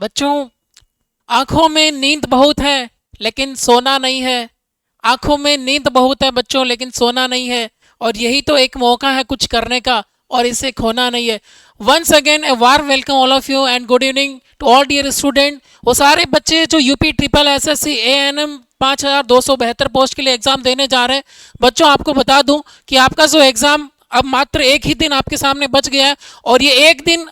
बच्चों, आंखों में नींद बहुत है लेकिन सोना नहीं है। आंखों में नींद बहुत है बच्चों, लेकिन सोना नहीं है। और यही तो एक मौका है कुछ करने का, और इसे खोना नहीं है। Once again a warm welcome all of you and good evening to all dear student. वो सारे बच्चे जो UP triple SSC ANM 5272 post के लिए एग्जाम देने जा रहे हैं। बच्चों, आपको बता दूं कि आपका जो एग्जाम अब मात्र एक ही दिन आपके सामने बच गया है। और ये एक दिन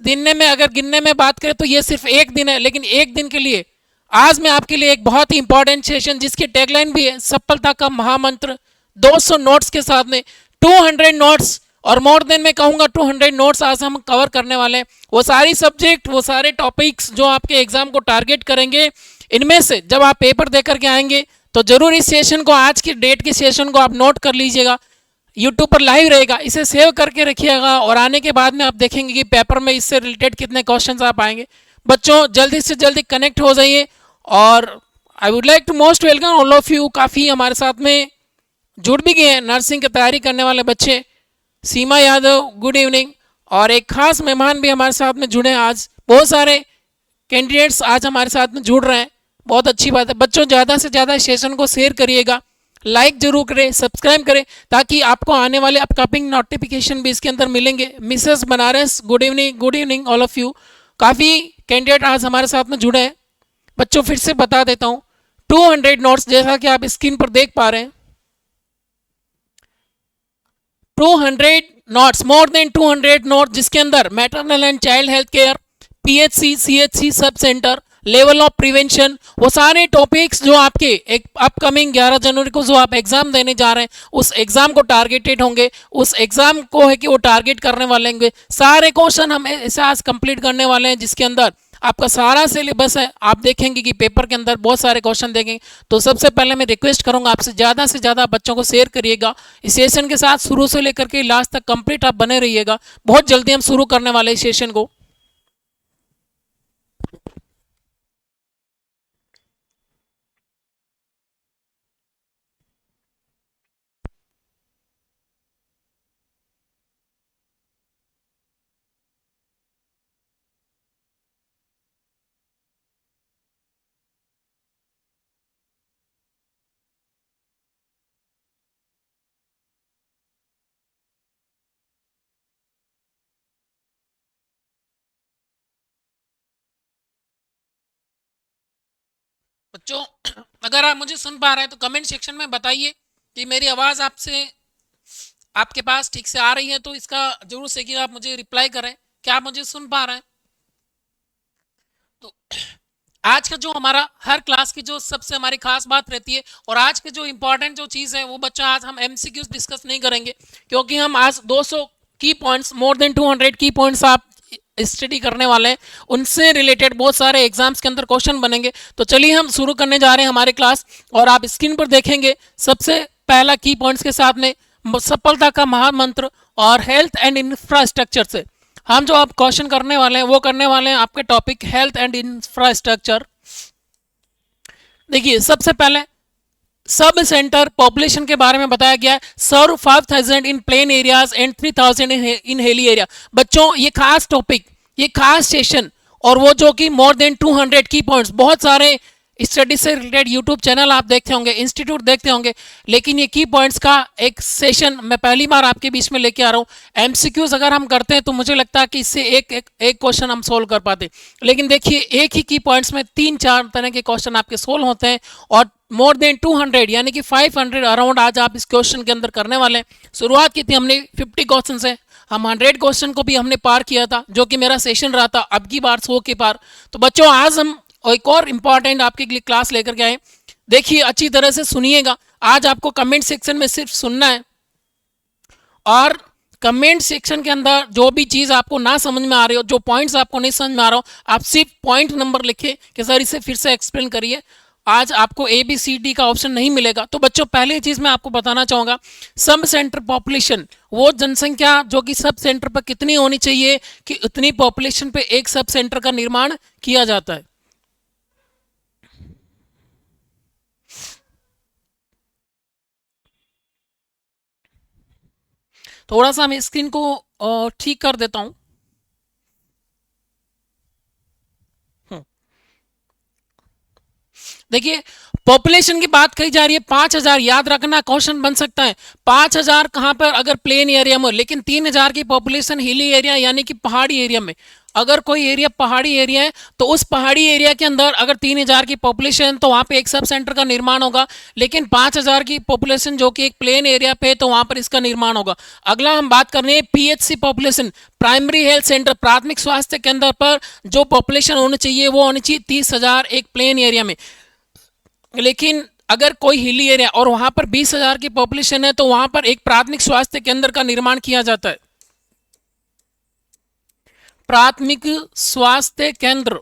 गिनने में, अगर गिनने में बात करें तो ये सिर्फ एक दिन है, लेकिन एक दिन के लिए आज मैं आपके लिए एक बहुत ही इंपॉर्टेंट सेशन, जिसकी टैगलाइन भी है सफलता का महामंत्र, 200 नोट्स के साथ में 200 नोट्स, और मोर देन मैं कहूँगा 200 नोट्स आज हम कवर करने वाले हैं। वो सारी सब्जेक्ट, वो सारे टॉपिक्स जो आपके एग्जाम को टारगेट करेंगे, इनमें से जब आप पेपर देकर के आएंगे तो जरूर इस सेशन को, आज की डेट के सेशन को आप नोट कर लीजिएगा। यूट्यूब पर लाइव रहेगा, इसे सेव करके रखिएगा, और आने के बाद में आप देखेंगे कि पेपर में इससे रिलेटेड कितने क्वेश्चंस आप आएंगे। बच्चों, जल्दी से जल्दी कनेक्ट हो जाइए। और I would like to most welcome all of you. काफ़ी हमारे साथ में जुड़ भी गए हैं नर्सिंग की तैयारी करने वाले बच्चे। सीमा यादव, गुड इवनिंग। और एक खास मेहमान भी हमारे साथ में जुड़े हैं आज। बहुत सारे कैंडिडेट्स आज हमारे साथ में जुड़ रहे हैं, बहुत अच्छी बात है। बच्चों, ज़्यादा से ज़्यादा सेशन को शेयर करिएगा, लाइक जरूर करें, सब्सक्राइब करें, ताकि आपको आने वाले अपकमिंग नोटिफिकेशन भी इसके अंदर मिलेंगे। Mrs Banaras, good evening, good evening all of you. काफ़ी कैंडिडेट आज हमारे साथ में जुड़े हैं। बच्चों, फिर से बता देता हूँ, 200 नोट्स जैसा कि आप स्क्रीन पर देख पा रहे हैं। 200 नोट्स, मोर देन 200 नोट्स, जिसके अंदर maternal and child health care, PHC, CHC sub centre, level of prevention, वो सारे टॉपिक्स जो आपके एक अपकमिंग 11 जनवरी को जो आप एग्जाम देने जा रहे हैं, उस एग्जाम को टारगेटेड होंगे, उस एग्जाम को है कि वो टारगेट करने वाले होंगे। सारे क्वेश्चन हम ऐसे आज कंप्लीट करने वाले हैं, जिसके अंदर आपका सारा सिलेबस है। आप देखेंगे कि पेपर के अंदर बहुत सारे क्वेश्चन देंगे। तो सबसे पहले मैं रिक्वेस्ट करूंगा आपसे, ज़्यादा से ज़्यादा बच्चों को शेयर करिएगा। इस सेशन के साथ शुरू से लेकर के लास्ट तक कंप्लीट आप बने रहिएगा। बहुत जल्दी हम शुरू करने वाले इस सेशन को। बच्चों, अगर आप मुझे सुन पा रहे हैं तो कमेंट सेक्शन में बताइए कि मेरी आवाज़ आपसे, आपके पास ठीक से आ रही है। तो इसका जरूर से कि आप मुझे रिप्लाई करें, क्या आप मुझे सुन पा रहे हैं। तो आज का जो हमारा हर क्लास की जो सबसे हमारी खास बात रहती है, और आज की जो इंपॉर्टेंट जो चीज़ है वो बच्चा, आज हम एमसीक्यूज डिस्कस नहीं करेंगे, क्योंकि हम आज 200 की पॉइंट्स, मोर देन 200 की पॉइंट्स आप स्टडी करने वाले हैं। उनसे रिलेटेड बहुत सारे एग्जाम्स के अंदर क्वेश्चन बनेंगे। तो चलिए हम शुरू करने जा रहे हैं हमारी क्लास। और आप स्क्रीन पर देखेंगे सबसे पहला की पॉइंट्स के साथ में सफलता का महामंत्र और हेल्थ एंड इंफ्रास्ट्रक्चर से हम जो आप क्वेश्चन करने वाले हैं वो करने वाले हैं आपके टॉपिक हेल्थ एंड इंफ्रास्ट्रक्चर। देखिए, सबसे पहले सब सेंटर पॉपुलेशन के बारे में बताया गया है। Serve 5000 in plain areas and 3000 in hilly area. बच्चों, ये खास टॉपिक, ये खास सेशन, और वो जो कि मोर देन 200 की पॉइंट्स, बहुत सारे स्टडी से रिलेटेड यूट्यूब चैनल आप देखते होंगे, इंस्टीट्यूट देखते होंगे, लेकिन ये की पॉइंट्स का एक सेशन मैं पहली बार आपके बीच में लेके आ रहा हूँ। एमसीक्यूज अगर हम करते हैं तो मुझे लगता है कि इससे एक क्वेश्चन हम सोल्व कर पाते, लेकिन देखिए एक ही की पॉइंट्स में 3-4 तरह के क्वेश्चन आपके सोल्व होते हैं। और मोर देन 200 यानी कि 500 अराउंड आज आप इस क्वेश्चन के अंदर करने वाले हैं। शुरुआत की थी हमने 50 क्वेश्चन से, हम 100 क्वेश्चन को भी हमने पार किया था, जो कि मेरा सेशन रहा था अब की बार 100 के पार। तो बच्चों, आज हम एक और इम्पॉर्टेंट आपके लिए क्लास लेकर के आए। देखिए, अच्छी तरह से सुनिएगा। आज आपको कमेंट सेक्शन में सिर्फ सुनना है, और कमेंट सेक्शन के अंदर जो भी चीज़ आपको ना समझ में आ रही हो, जो पॉइंट्स आपको नहीं समझ में आ रहा हो, आप सिर्फ पॉइंट नंबर लिखे कि सर इसे फिर से एक्सप्लेन करिए। आज आपको ए बी सी डी का ऑप्शन नहीं मिलेगा। तो बच्चों, पहली चीज़ मैं आपको बताना चाहूँगा, सब सेंटर पॉपुलेशन, वो जनसंख्या जो कि सब सेंटर पर कितनी होनी चाहिए कि उतनी पॉपुलेशन पे एक सब सेंटर का निर्माण किया जाता है। थोड़ा सा मैं स्क्रीन को ठीक कर देता हूँ। देखिए पॉपुलेशन की बात कही जा रही है, 5,000 याद रखना, क्वेश्चन बन सकता है 5,000 कहां पर, अगर प्लेन एरिया में, लेकिन 3,000 की पॉपुलेशन हिली एरिया यानी कि पहाड़ी एरिया में। अगर कोई एरिया पहाड़ी एरिया है तो उस पहाड़ी एरिया के अंदर अगर 3,000 की पॉपुलेशन तो वहां पे एक सब सेंटर का निर्माण होगा, लेकिन 5,000 की पॉपुलेशन जो कि एक प्लेन एरिया पे तो वहां पर इसका निर्माण होगा। अगला हम बात कर रहे हैं PHC population, primary health centre, प्राथमिक स्वास्थ्य केंद्र पर जो पॉपुलेशन होनी चाहिए वो होनी चाहिए 30,000 एक प्लेन एरिया में। लेकिन अगर कोई हिली एरिया और वहां पर 20,000 की पॉपुलेशन है तो वहां पर एक प्राथमिक स्वास्थ्य केंद्र का निर्माण किया जाता है। प्राथमिक स्वास्थ्य केंद्र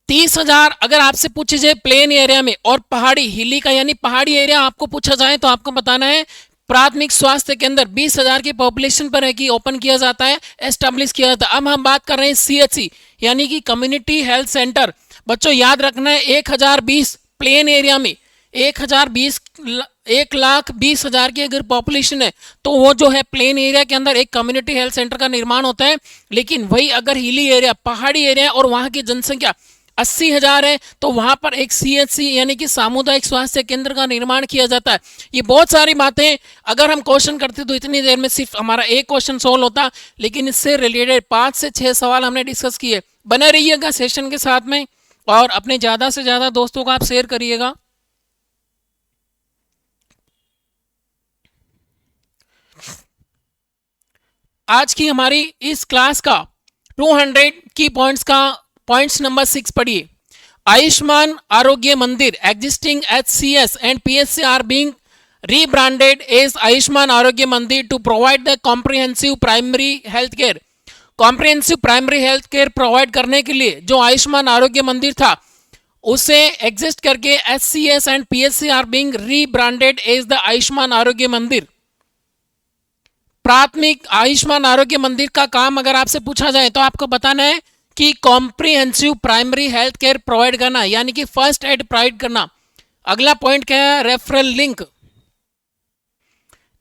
30,000 अगर आपसे पूछे जाए प्लेन एरिया में और पहाड़ी हिली का यानी पहाड़ी एरिया आपको पूछा जाए तो आपको बताना है प्राथमिक स्वास्थ्य केंद्र 20,000 की पॉपुलेशन पर है कि ओपन किया जाता है, एस्टेब्लिश किया जाता है। अब हम बात कर रहे हैं सीएचसी यानी कि कम्युनिटी हेल्थ सेंटर। बच्चों याद रखना है 1,020 प्लेन एरिया में 1,20,000 की अगर पॉपुलेशन है तो वो जो है प्लेन एरिया के अंदर एक कम्युनिटी हेल्थ सेंटर का निर्माण होता है। लेकिन वही अगर हिली एरिया पहाड़ी एरिया और वहां की जनसंख्या 80,000 है तो वहां पर एक सीएचसी यानी कि सामुदायिक स्वास्थ्य केंद्र का निर्माण किया जाता है। ये बहुत सारी बातें अगर हम क्वेश्चन करते तो इतनी देर में सिर्फ हमारा एक क्वेश्चन सोल्व होता, लेकिन इससे रिलेटेड 5 से 6 सवाल हमने डिस्कस किए। बने रहिएगा सेशन के साथ में और अपने ज़्यादा से ज़्यादा दोस्तों को आप शेयर करिएगा। आज की हमारी इस क्लास का 200 की पॉइंट्स नंबर 6 पढ़िए। Ayushman Arogya Mandir existing HCS and PSC are being rebranded as Ayushman Arogya Mandir to provide the comprehensive primary health care. Comprehensive primary health care provide करने के लिए जो आयुष्मान आरोग्य मंदिर था उसे एग्जिस्ट करके HCS and PSC are being rebranded as the Ayushman Arogya Mandir. प्राथमिक आयुष्मान आरोग्य मंदिर का काम अगर आपसे पूछा जाए तो आपको बताना है कि comprehensive primary health care provide करना यानी कि फर्स्ट एड प्रोवाइड करना। अगला पॉइंट क्या है, referral link.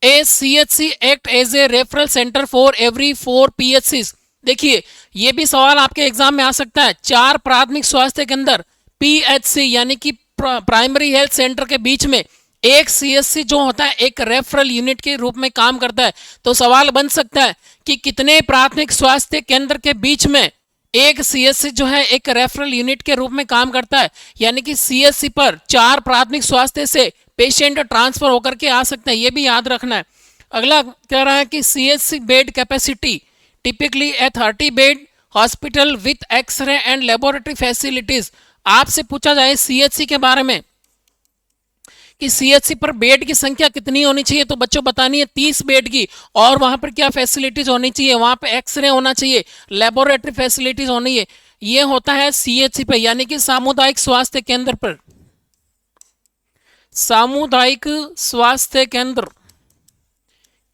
A CHC act as a referral centre for every 4 PHCs। देखिए ये भी सवाल आपके एग्जाम में आ सकता है। 4 प्राथमिक स्वास्थ्य केंद्र PHC यानी कि प्राइमरी हेल्थ सेंटर के बीच में एक CHC जो होता है एक रेफरल यूनिट के रूप में काम करता है। तो सवाल बन सकता है कि कितने प्राथमिक स्वास्थ्य केंद्र के बीच में एक CHC जो है एक रेफरल यूनिट के रूप में काम करता है, यानी कि CHC पर 4 प्राथमिक स्वास्थ्य से पेशेंट ट्रांसफर होकर के आ सकते हैं, ये भी याद रखना है। अगला कह रहा है कि CHC bed capacity typically a 30 bed hospital with X ray and laboratory facilities. आपसे पूछा जाए CHC के बारे में कि CHC पर बेड की संख्या कितनी होनी चाहिए तो बच्चों बतानी है 30 बेड की। और वहां पर क्या फैसिलिटीज होनी चाहिए, वहां पर एक्सरे होना चाहिए, लेबोरेटरी फैसिलिटीज होनी है। ये होता है CHC पे यानी कि सामुदायिक स्वास्थ्य केंद्र पर। सामुदायिक स्वास्थ्य केंद्र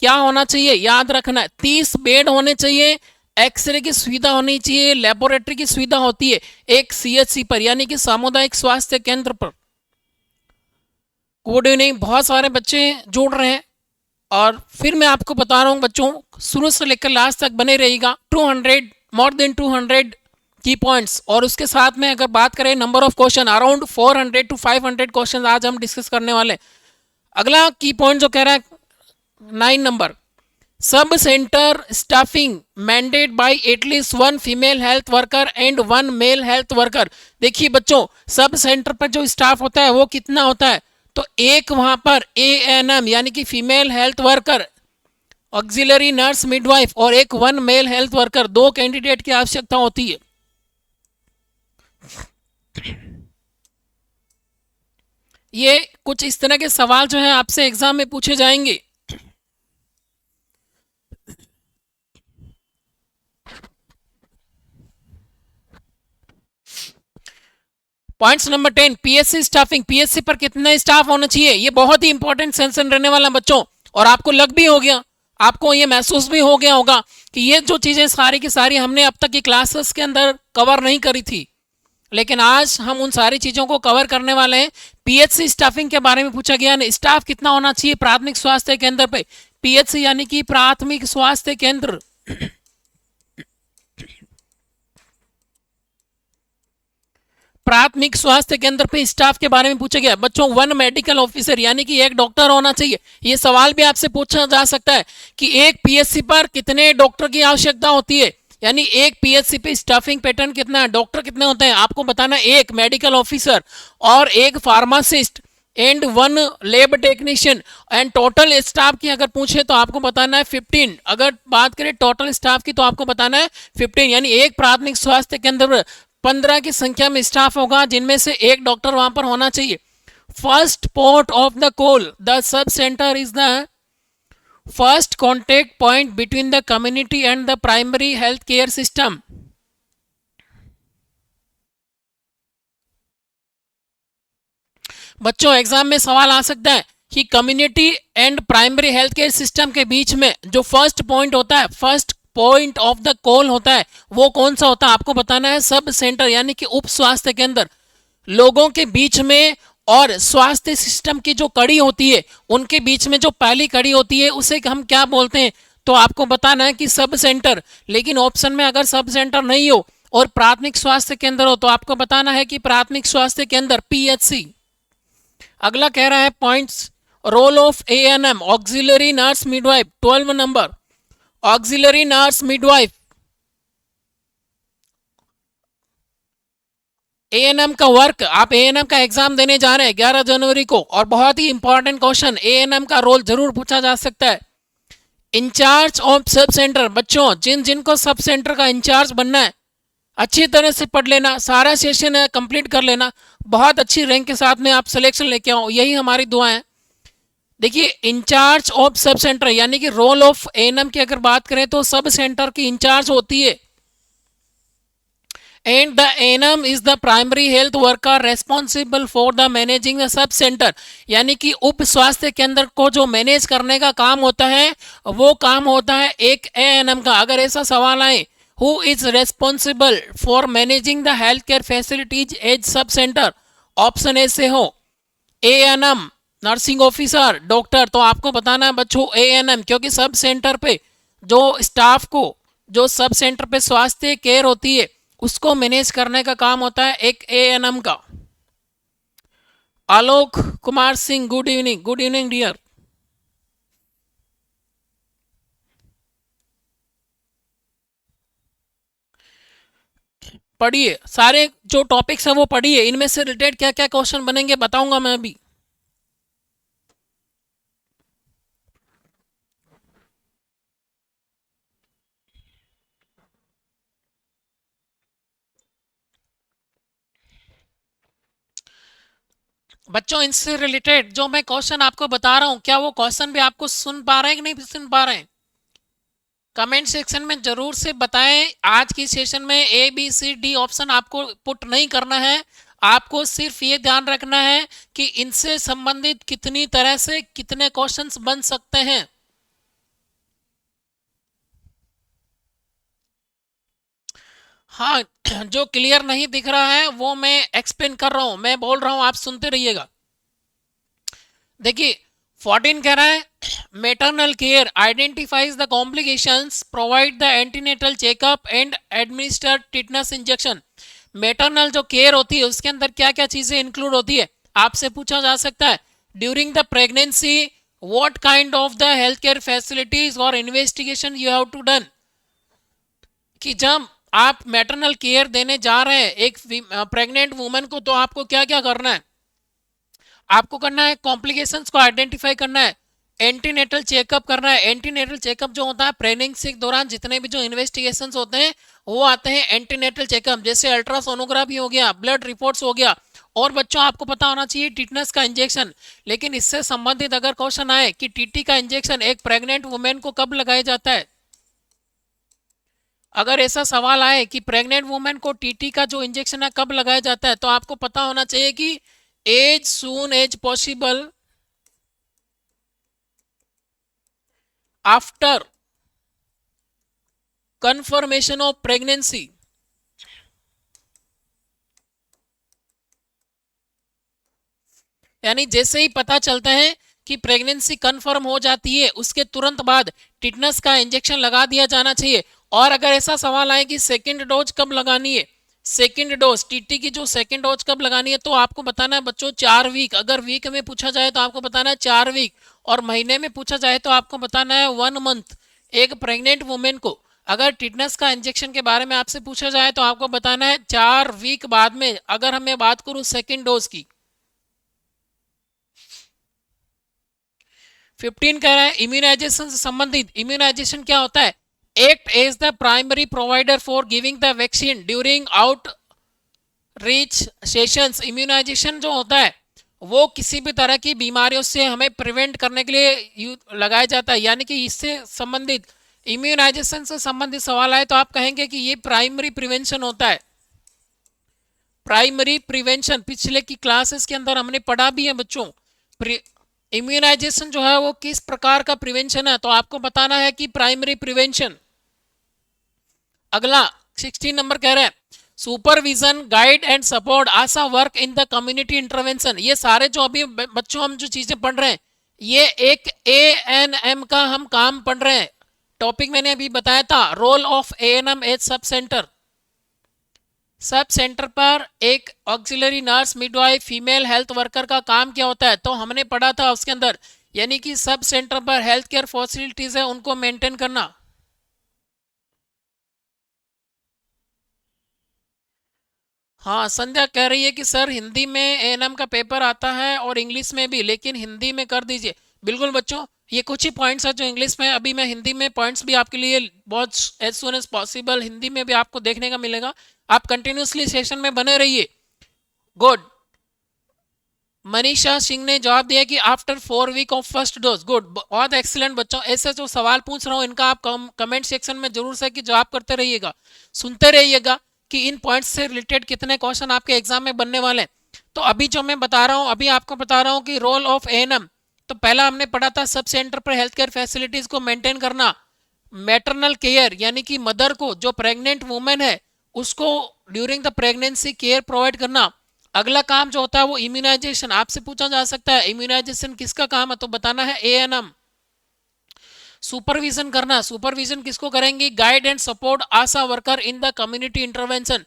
क्या होना चाहिए, याद रखना है 30 बेड होने चाहिए, एक्सरे की सुविधा होनी चाहिए, लेबोरेटरी की सुविधा होती है एक CHC पर यानी कि सामुदायिक स्वास्थ्य केंद्र पर। गुड इवनिंग, बहुत सारे बच्चे जुड़ रहे हैं और फिर मैं आपको बता रहा हूँ बच्चों शुरू से लेकर लास्ट तक बने रहिएगा। 200 मोर देन 200 की पॉइंट्स और उसके साथ में अगर बात करें number of question around 400 to 500 question आज हम डिस्कस करने वाले। अगला की पॉइंट जो कह रहा है 9 number, sub centre staffing mandate by at least 1 female health worker and 1 male health worker. देखिए बच्चों सब सेंटर पर जो स्टाफ होता है वो कितना होता है, तो एक वहां पर ANM यानी कि female health worker, auxiliary nurse midwife और एक 1 मेल हेल्थ वर्कर, 2 कैंडिडेट की आवश्यकता होती है। ये कुछ इस तरह के सवाल जो है आपसे एग्जाम में पूछे जाएंगे। Points number 10, PSC staffing, PSC पर कितना स्टाफ होना चाहिए, ये बहुत ही इंपॉर्टेंट सेंशन रहने वाला बच्चों। और आपको लग भी हो गया, आपको ये महसूस भी हो गया होगा कि ये जो चीजें सारी की सारी हमने अब तक की क्लासेस के अंदर कवर नहीं करी थी, लेकिन आज हम उन सारी चीजों को कवर करने वाले हैं। PHC स्टाफिंग के बारे में पूछा गया ना, स्टाफ कितना होना चाहिए प्राथमिक स्वास्थ्य केंद्र पे। PHC यानी कि प्राथमिक स्वास्थ्य केंद्र प्राथमिक स्वास्थ्य केंद्र पे स्टाफ के बारे में पूछा गया बच्चों, वन मेडिकल ऑफिसर यानी कि एक डॉक्टर होना चाहिए। ये सवाल भी आपसे पूछा जा सकता है कि एक पीएचसी पर कितने डॉक्टर की आवश्यकता होती है, यानी एक पीएचसी पे स्टाफिंग पैटर्न कितना है, डॉक्टर कितने होते हैं, आपको बताना एक मेडिकल ऑफिसर और एक pharmacist and one lab technician and total staff की अगर पूछे तो आपको बताना है 15। अगर बात करें टोटल स्टाफ की तो आपको बताना है 15, यानी एक प्राथमिक स्वास्थ्य केंद्र 15 की संख्या में स्टाफ होगा जिनमें से एक डॉक्टर वहां पर होना चाहिए। First port of the call, the sub centre is the first contact point between the community and the primary health care system. बच्चों एग्जाम में सवाल आ सकता है कि community and primary health care system के बीच में जो फर्स्ट पॉइंट होता है, first point of the call होता है, वो कौन सा होता है, आपको बताना है सब सेंटर यानी कि उप स्वास्थ्य केंद्र। लोगों के बीच में और स्वास्थ्य सिस्टम की जो कड़ी होती है उनके बीच में जो पहली कड़ी होती है उसे हम क्या बोलते हैं, तो आपको बताना है कि सब सेंटर। लेकिन ऑप्शन में अगर सब सेंटर नहीं हो और प्राथमिक स्वास्थ्य केंद्र हो तो आपको बताना है कि प्राथमिक स्वास्थ्य केंद्र पीएचसी। अगला कह रहा है points, role of ANM auxiliary nurse midwife 12 number. Auxiliary nurse midwife ANM का वर्क, आप एएनएम का एग्जाम देने जा रहे हैं 11 जनवरी को और बहुत ही इंपॉर्टेंट क्वेश्चन, एएनएम का रोल जरूर पूछा जा सकता है। इंचार्ज ऑफ सब सेंटर, बच्चों जिन जिनको सब सेंटर का इंचार्ज बनना है अच्छी तरह से पढ़ लेना, सारा सेशन है कंप्लीट कर लेना, बहुत अच्छी रैंक के साथ में आप सिलेक्शन लेके आओ, यही हमारी दुआ है। देखिए इंचार्ज ऑफ सब सेंटर यानी कि रोल ऑफ एएनएम की अगर बात करें तो सब सेंटर की इंचार्ज होती है and the ANM is the primary health worker responsible for the managing the sub centre, यानी कि उप स्वास्थ्य केंद्र को जो मैनेज करने का काम होता है वो काम होता है एक एएनएम का। अगर ऐसा सवाल आए who is responsible for managing the healthcare facilities at sub centre, option A से हो एएनएम नर्सिंग ऑफिसर डॉक्टर, तो आपको बताना है बच्चों एएनएम, क्योंकि सब सेंटर पे जो स्टाफ को जो सब सेंटर पे स्वास्थ्य केयर होती है उसको मैनेज करने का काम होता है एक एएनएम का। Alok Kumar Singh, good evening, good evening dear. पढ़िए सारे जो टॉपिक्स हैं वो पढ़िए, इनमें से रिलेटेड क्या क्या क्वेश्चन बनेंगे बताऊंगा मैं अभी। बच्चों इनसे रिलेटेड जो मैं क्वेश्चन आपको बता रहा हूं क्या वो क्वेश्चन भी आपको सुन पा रहे हैं कि नहीं सुन पा रहे हैं, कमेंट सेक्शन में जरूर से बताएं। आज की सेशन में A B C D option आपको पुट नहीं करना है, आपको सिर्फ ये ध्यान रखना है कि इनसे संबंधित कितनी तरह से कितने क्वेश्चंस बन सकते हैं। हाँ जो क्लियर नहीं दिख रहा है वो मैं एक्सप्लेन कर रहा हूं, मैं बोल रहा हूं, आप सुनते रहिएगा। देखिए 14 कह रहा है maternal care identifies the complications, provide the antenatal checkup and administer tetanus injection. Maternal जो केयर होती है उसके अंदर क्या क्या चीजें इंक्लूड होती है, आपसे पूछा जा सकता है। During the pregnancy what kind of the health care facilities और investigation you have to done, कि जब आप मैटरनल केयर देने जा रहे हैं एक प्रेग्नेंट वुमन को तो आपको क्या क्या करना है, आपको करना है कॉम्प्लिकेशंस को आइडेंटिफाई करना है, एंटीनेटल चेकअप करना है। एंटीनेटल चेकअप जो होता है प्रेगनेंसी के दौरान जितने भी जो इन्वेस्टिगेशंस होते हैं वो आते हैं एंटीनेटल चेकअप, जैसे अल्ट्रासोनोग्राफी हो गया, ब्लड रिपोर्ट्स हो गया। और बच्चों आपको पता होना चाहिए टिटनस का इंजेक्शन, लेकिन इससे संबंधित अगर क्वेश्चन आए कि टीटी का इंजेक्शन एक प्रेग्नेंट वुमेन को कब लगाया जाता है, अगर ऐसा सवाल आए कि प्रेग्नेंट वुमेन को टीटी का जो इंजेक्शन है कब लगाया जाता है, तो आपको पता होना चाहिए कि as soon as possible after confirmation of pregnancy. यानी जैसे ही पता चलता है कि प्रेगनेंसी कंफर्म हो जाती है उसके तुरंत बाद टिटनस का इंजेक्शन लगा दिया जाना चाहिए। और अगर ऐसा सवाल आए कि सेकेंड डोज कब लगानी है, सेकेंड डोज, टीटी की जो सेकेंड डोज कब लगानी है, तो आपको बताना है बच्चों 4 वीक। अगर वीक में पूछा जाए तो आपको बताना है 4 वीक, और महीने में पूछा जाए तो आपको बताना है 1 मंथ। एक प्रेग्नेंट वुमेन को अगर टिटनेस का इंजेक्शन के बारे में आपसे पूछा जाए तो आपको बताना है 4 वीक बाद में। अगर हमें बात करूं सेकेंड डोज की, 15 कह रहा है इम्यूनाइजेशन से संबंधित। इम्यूनाइजेशन क्या होता है? Act as the primary provider for giving the vaccine during outreach sessions. Immunization जो होता है वो किसी भी तरह की बीमारियों से हमें प्रिवेंट करने के लिए लगाया जाता है, यानी कि इससे संबंधित, इम्यूनाइजेशन से संबंधित सवाल आए तो आप कहेंगे कि ये प्राइमरी प्रिवेंशन होता है। प्राइमरी प्रिवेंशन पिछले की क्लासेस के अंदर हमने पढ़ा भी है बच्चों। इम्यूनाइजेशन जो है वो किस प्रकार का प्रिवेंशन है, तो आपको बताना है कि प्राइमरी प्रिवेंशन। अगला 16 नंबर कह रहे हैं supervision guide and support Asha work in the community intervention. ये सारे जो अभी बच्चों हम जो चीजें पढ़ रहे हैं ये एक ANM का हम काम पढ़ रहे हैं। टॉपिक मैंने अभी बताया था, role of ANM as sub centre. Sub centre पर एक auxiliary nurse, midwife, female health worker का काम क्या होता है, तो हमने पढ़ा था उसके अंदर, यानी कि सब सेंटर पर हेल्थ केयर फैसिलिटीज है उनको मेंटेन करना। हाँ, संध्या कह रही है कि सर हिंदी में ANM का पेपर आता है और इंग्लिश में भी, लेकिन हिंदी में कर दीजिए। बिल्कुल बच्चों, ये कुछ ही पॉइंट्स है जो इंग्लिश में, अभी मैं हिंदी में पॉइंट्स भी आपके लिए बहुत as soon as possible Hindi में भी आपको देखने का मिलेगा। आप कंटिन्यूसली सेशन में बने रहिए। गुड। मनीषा सिंह ने जवाब दिया कि after 4 week of first dose. Good, बहुत एक्सीलेंट बच्चों। ऐसे जो सवाल पूछ रहा हूँ इनका आप कमेंट सेक्शन में जरूर से कि जवाब करते रहिएगा, सुनते रहिएगा कि इन पॉइंट्स से रिलेटेड कितने क्वेश्चन आपके एग्जाम में बनने वाले हैं। तो अभी जो मैं बता रहा हूँ, अभी आपको बता रहा हूँ कि रोल ऑफ ANM, तो पहला हमने पढ़ा था सब सेंटर पर हेल्थ केयर फैसिलिटीज को मेंटेन करना, मैटरनल केयर यानी कि मदर को, जो प्रेग्नेंट वुमेन है उसको during the pregnancy care provide करना। अगला काम जो होता है वो इम्यूनाइजेशन। आपसे पूछा जा सकता है इम्यूनाइजेशन किसका काम है, तो बताना है ANM। सुपरविजन करना, सुपरविजन किसको करेंगे? Guide and support ASHA worker in the community intervention.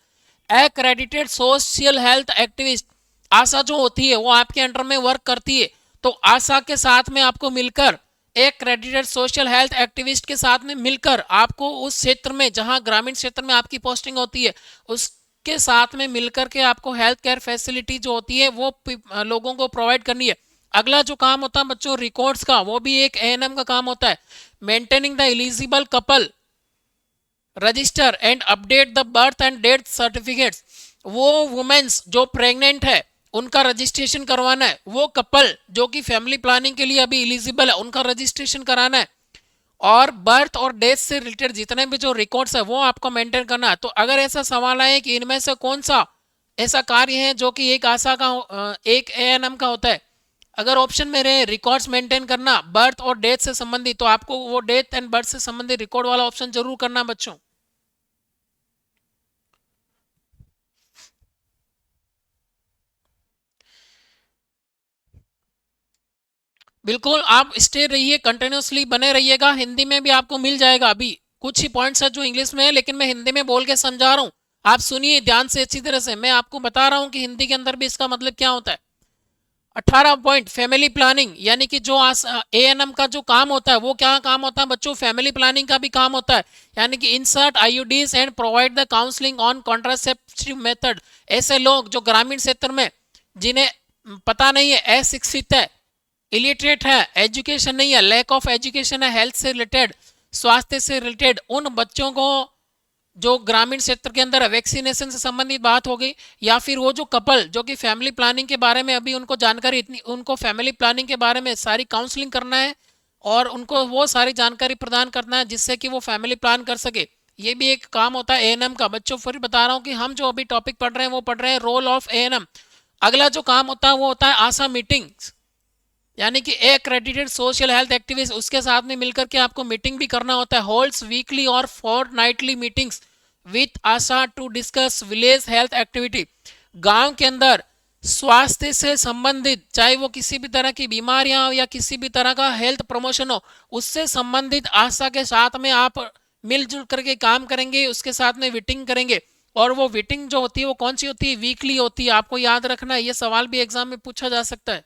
Accredited social health activist, ASHA जो होती है वो आपके अंडर में वर्क करती है, तो आशा के साथ में आपको मिलकर, एक क्रेडिटेड सोशल हेल्थ एक्टिविस्ट के साथ में मिलकर आपको उस क्षेत्र में जहां ग्रामीण क्षेत्र में आपकी पोस्टिंग होती है उसके साथ में मिलकर के आपको हेल्थ केयर फैसिलिटी जो होती है वो लोगों को प्रोवाइड करनी है। अगला जो काम होता है बच्चों रिकॉर्ड्स का, वो भी एक ANM का काम होता है। Maintaining the eligible couple register and update the birth and death certificates. वो वुमेन्स जो प्रेग्नेंट है उनका रजिस्ट्रेशन करवाना है, वो कपल जो कि फैमिली प्लानिंग के लिए अभी एलिजिबल है उनका रजिस्ट्रेशन कराना है, और बर्थ और डेथ से रिलेटेड जितने भी जो रिकॉर्ड्स है वो आपको मेंटेन करना है। तो अगर ऐसा सवाल आए कि इनमें से कौन सा ऐसा कार्य है जो कि एक आशा का एक ANM का होता है, अगर ऑप्शन में रहे रिकॉर्ड्स मेंटेन करना बर्थ और डेथ से संबंधित, तो आपको वो डेथ एंड बर्थ से संबंधित रिकॉर्ड वाला ऑप्शन जरूर करना बच्चों। बिल्कुल, आप स्टे रहिए, कंटिन्यूसली बने रहिएगा, हिंदी में भी आपको मिल जाएगा। अभी कुछ ही पॉइंट्स है जो इंग्लिश में है लेकिन मैं हिंदी में बोल के समझा रहा हूँ, आप सुनिए ध्यान से अच्छी तरह से। मैं आपको बता रहा हूँ कि हिंदी के अंदर भी इसका मतलब क्या होता है। 18 पॉइंट फैमिली प्लानिंग, यानी कि जो ANM का जो काम होता है वो क्या काम होता है बच्चों? फैमिली प्लानिंग का भी काम होता है, यानी कि insert IUDs and provide the counselling on contraceptive method. ऐसे लोग जो ग्रामीण क्षेत्र में जिन्हें पता नहीं है, अशिक्षित है, इलिटरेट है, एजुकेशन नहीं है, लैक ऑफ एजुकेशन है, हेल्थ से रिलेटेड, स्वास्थ्य से रिलेटेड, उन बच्चों को जो ग्रामीण क्षेत्र के अंदर वैक्सीनेशन से संबंधित बात हो गई, या फिर वो जो कपल जो कि फैमिली प्लानिंग के बारे में अभी उनको जानकारी इतनी, उनको फैमिली प्लानिंग के बारे में सारी काउंसलिंग करना है और उनको वो सारी जानकारी प्रदान करना है जिससे कि वो फैमिली प्लान कर सके, ये भी एक काम होता है ANM का। बच्चों फिर बता रहा हूँ कि हम जो अभी टॉपिक पढ़ रहे हैं वो पढ़ रहे हैं रोल ऑफ ANM। अगला जो काम होता है वो होता है आशा मीटिंग्स, यानी कि एक क्रेडिटेड सोशल हेल्थ एक्टिविस्ट, उसके साथ में मिलकर के आपको मीटिंग भी करना होता है। होल्ड्स वीकली और fortnightly meetings with ASHA to discuss village health activity. गांव के अंदर स्वास्थ्य से संबंधित, चाहे वो किसी भी तरह की बीमारियां हो या किसी भी तरह का हेल्थ प्रमोशन हो, उससे संबंधित आशा के साथ में आप मिलजुल करके काम करेंगे, उसके साथ में मीटिंग करेंगे, और वो वेटिंग जो होती है वो कौन सी होती है, वीकली होती है। आपको याद रखना है, ये सवाल भी एग्जाम में पूछा जा सकता है।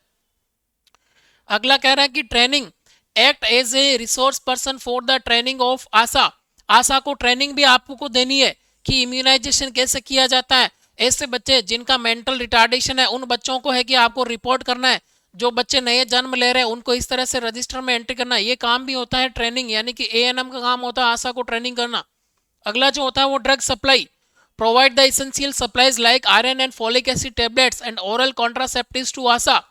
अगला कह रहा है कि training act as a resource person for the training of ASHA. ASHA को ट्रेनिंग भी आपको देनी है कि इम्यूनाइजेशन कैसे किया जाता है। ऐसे बच्चे जिनका मेंटल रिटार्डेशन है उन बच्चों को है कि आपको रिपोर्ट करना है। जो बच्चे नए जन्म ले रहे हैं उनको इस तरह से रजिस्टर में एंट्री करना है, ये काम भी होता है ट्रेनिंग, यानी कि एएनएम का काम होता है आशा को ट्रेनिंग करना। अगला जो होता है वो drug supply, provide the essential supplies like iron and folic acid tablets and oral contraceptives to ASHA.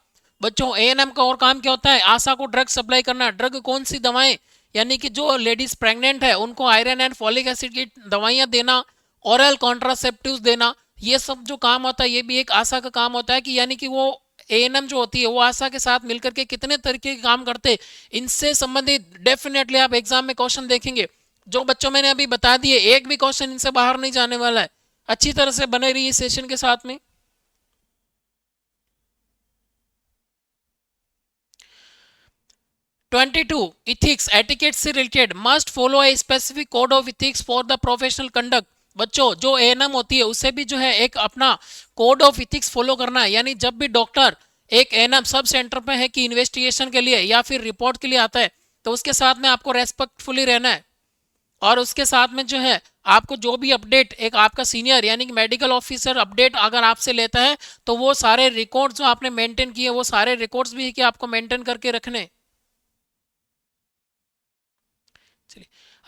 बच्चों एएनएम का और काम क्या होता है, आशा को ड्रग सप्लाई करना। ड्रग कौन सी दवाएं, यानी कि जो लेडीज प्रेग्नेंट है उनको आयरन एंड फॉलिक एसिड की दवाइयां देना, ओरल कॉन्ट्रासेप्टिव्स देना, ये सब जो काम होता है ये भी एक आशा का काम होता है। कि यानी कि वो एएनएम जो होती है वो आशा के साथ मिलकर के कितने तरीके के काम करते हैं, इनसे संबंधित डेफिनेटली आप एग्जाम में क्वेश्चन देखेंगे। जो बच्चों मैंने अभी बता दिए एक भी क्वेश्चन इनसे बाहर नहीं जाने वाला है। अच्छी तरह से बने रहिए सेशन के साथ में। 22 इथिक्स एटिकेट से related must follow a specific code of ethics for the professional conduct. बच्चों जो एएनएम होती है उसे भी जो है एक अपना कोड ऑफ इथिक्स फॉलो करना है। यानी जब भी डॉक्टर एक एएनएम सब सेंटर पे है कि इन्वेस्टिगेशन के लिए या फिर रिपोर्ट के लिए आता है तो उसके साथ में आपको रेस्पेक्टफुली रहना है। और उसके साथ में जो है आपको जो भी अपडेट एक आपका सीनियर यानी कि मेडिकल ऑफिसर अपडेट अगर आपसे लेता है तो वो सारे रिकॉर्ड्स जो आपने मेंटेन किए वो सारे रिकॉर्ड्स भी है कि आपको मेंटेन करके रखने।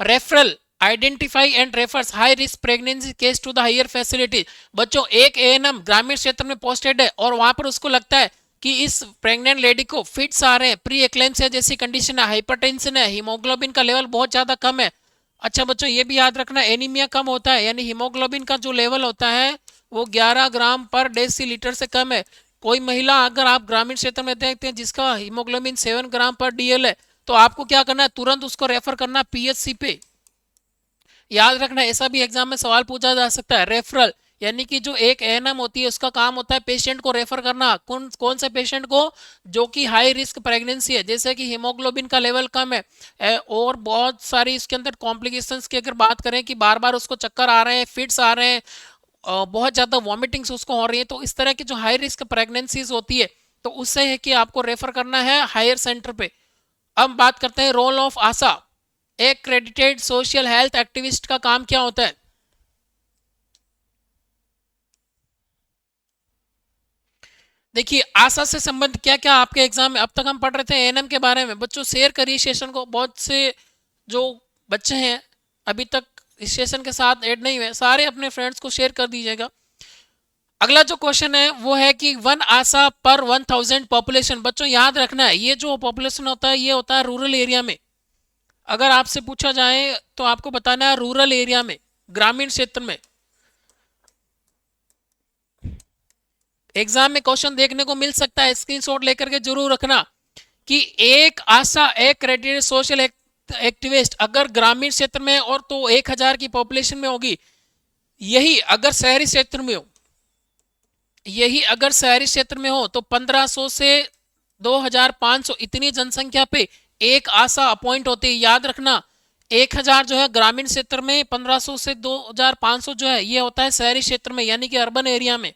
Referral identify and refers high risk pregnancy case to the higher facility. बच्चों एक एएनएम ग्रामीण क्षेत्र में पोस्टेड है और वहां पर उसको लगता है कि इस प्रेग्नेंट लेडी को फिट्स आ रहे हैं, प्री एक्लेम्सिया जैसी कंडीशन है, हाइपरटेंशन है, हीमोग्लोबिन का लेवल बहुत ज्यादा कम है। अच्छा बच्चों ये भी याद रखना एनीमिया कम होता है, यानी हीमोग्लोबिन का जो लेवल होता है वो 11 ग्राम पर डेसीलीटर से कम है। कोई महिला अगर आप ग्रामीण क्षेत्र में देखते हैं जिसका हीमोग्लोबिन 7 ग्राम पर डीएल है तो आपको क्या करना है, तुरंत उसको रेफर करना पीएचसी पे। याद रखना ऐसा भी एग्जाम में सवाल पूछा जा सकता है। रेफरल यानी कि जो एक एएनएम होती है उसका काम होता है पेशेंट को रेफर करना। कौन कौन से पेशेंट को, जो कि हाई रिस्क प्रेगनेंसी है, जैसे कि हीमोग्लोबिन का लेवल कम है और बहुत सारी इसके अंदर कॉम्प्लिकेशंस की अगर बात करें कि बार बार उसको चक्कर आ रहे हैं, फिट्स आ रहे हैं, बहुत ज़्यादा वॉमिटिंग्स उसको हो रही है, तो इस तरह की जो हाई रिस्क प्रेगनेंसीज होती है तो उससे है कि आपको रेफर करना है हायर सेंटर पे। अब बात करते हैं रोल ऑफ आशा। एक क्रेडिटेड सोशल हेल्थ एक्टिविस्ट का काम क्या होता है। देखिए आशा से संबंध क्या क्या आपके एग्जाम में, अब तक हम पढ़ रहे थे एएनएम के बारे में। बच्चों शेयर करिए सेशन को, बहुत से जो बच्चे हैं अभी तक इस सेशन के साथ ऐड नहीं हुए सारे अपने फ्रेंड्स को शेयर कर दीजिएगा। अगला जो क्वेश्चन है वो है कि वन आशा पर 1000 पॉपुलेशन। बच्चों याद रखना है ये जो पॉपुलेशन होता है ये होता है रूरल एरिया में। अगर आपसे पूछा जाए तो आपको बताना है रूरल एरिया में, ग्रामीण क्षेत्र में। एग्जाम में क्वेश्चन देखने को मिल सकता है, स्क्रीनशॉट लेकर के जरूर रखना कि एक आशा एक क्रेडिटेड सोशल एक्टिविस्ट अगर ग्रामीण क्षेत्र में और तो 1000 की पॉपुलेशन में होगी, यही अगर शहरी क्षेत्र में हो, यही अगर शहरी क्षेत्र में हो तो 1500 से 2500 इतनी जनसंख्या पे एक आशा अपॉइंट होती है। याद रखना 1000 जो है ग्रामीण क्षेत्र में, 1500 से 2500 जो है ये होता है शहरी क्षेत्र में यानी कि अर्बन एरिया में।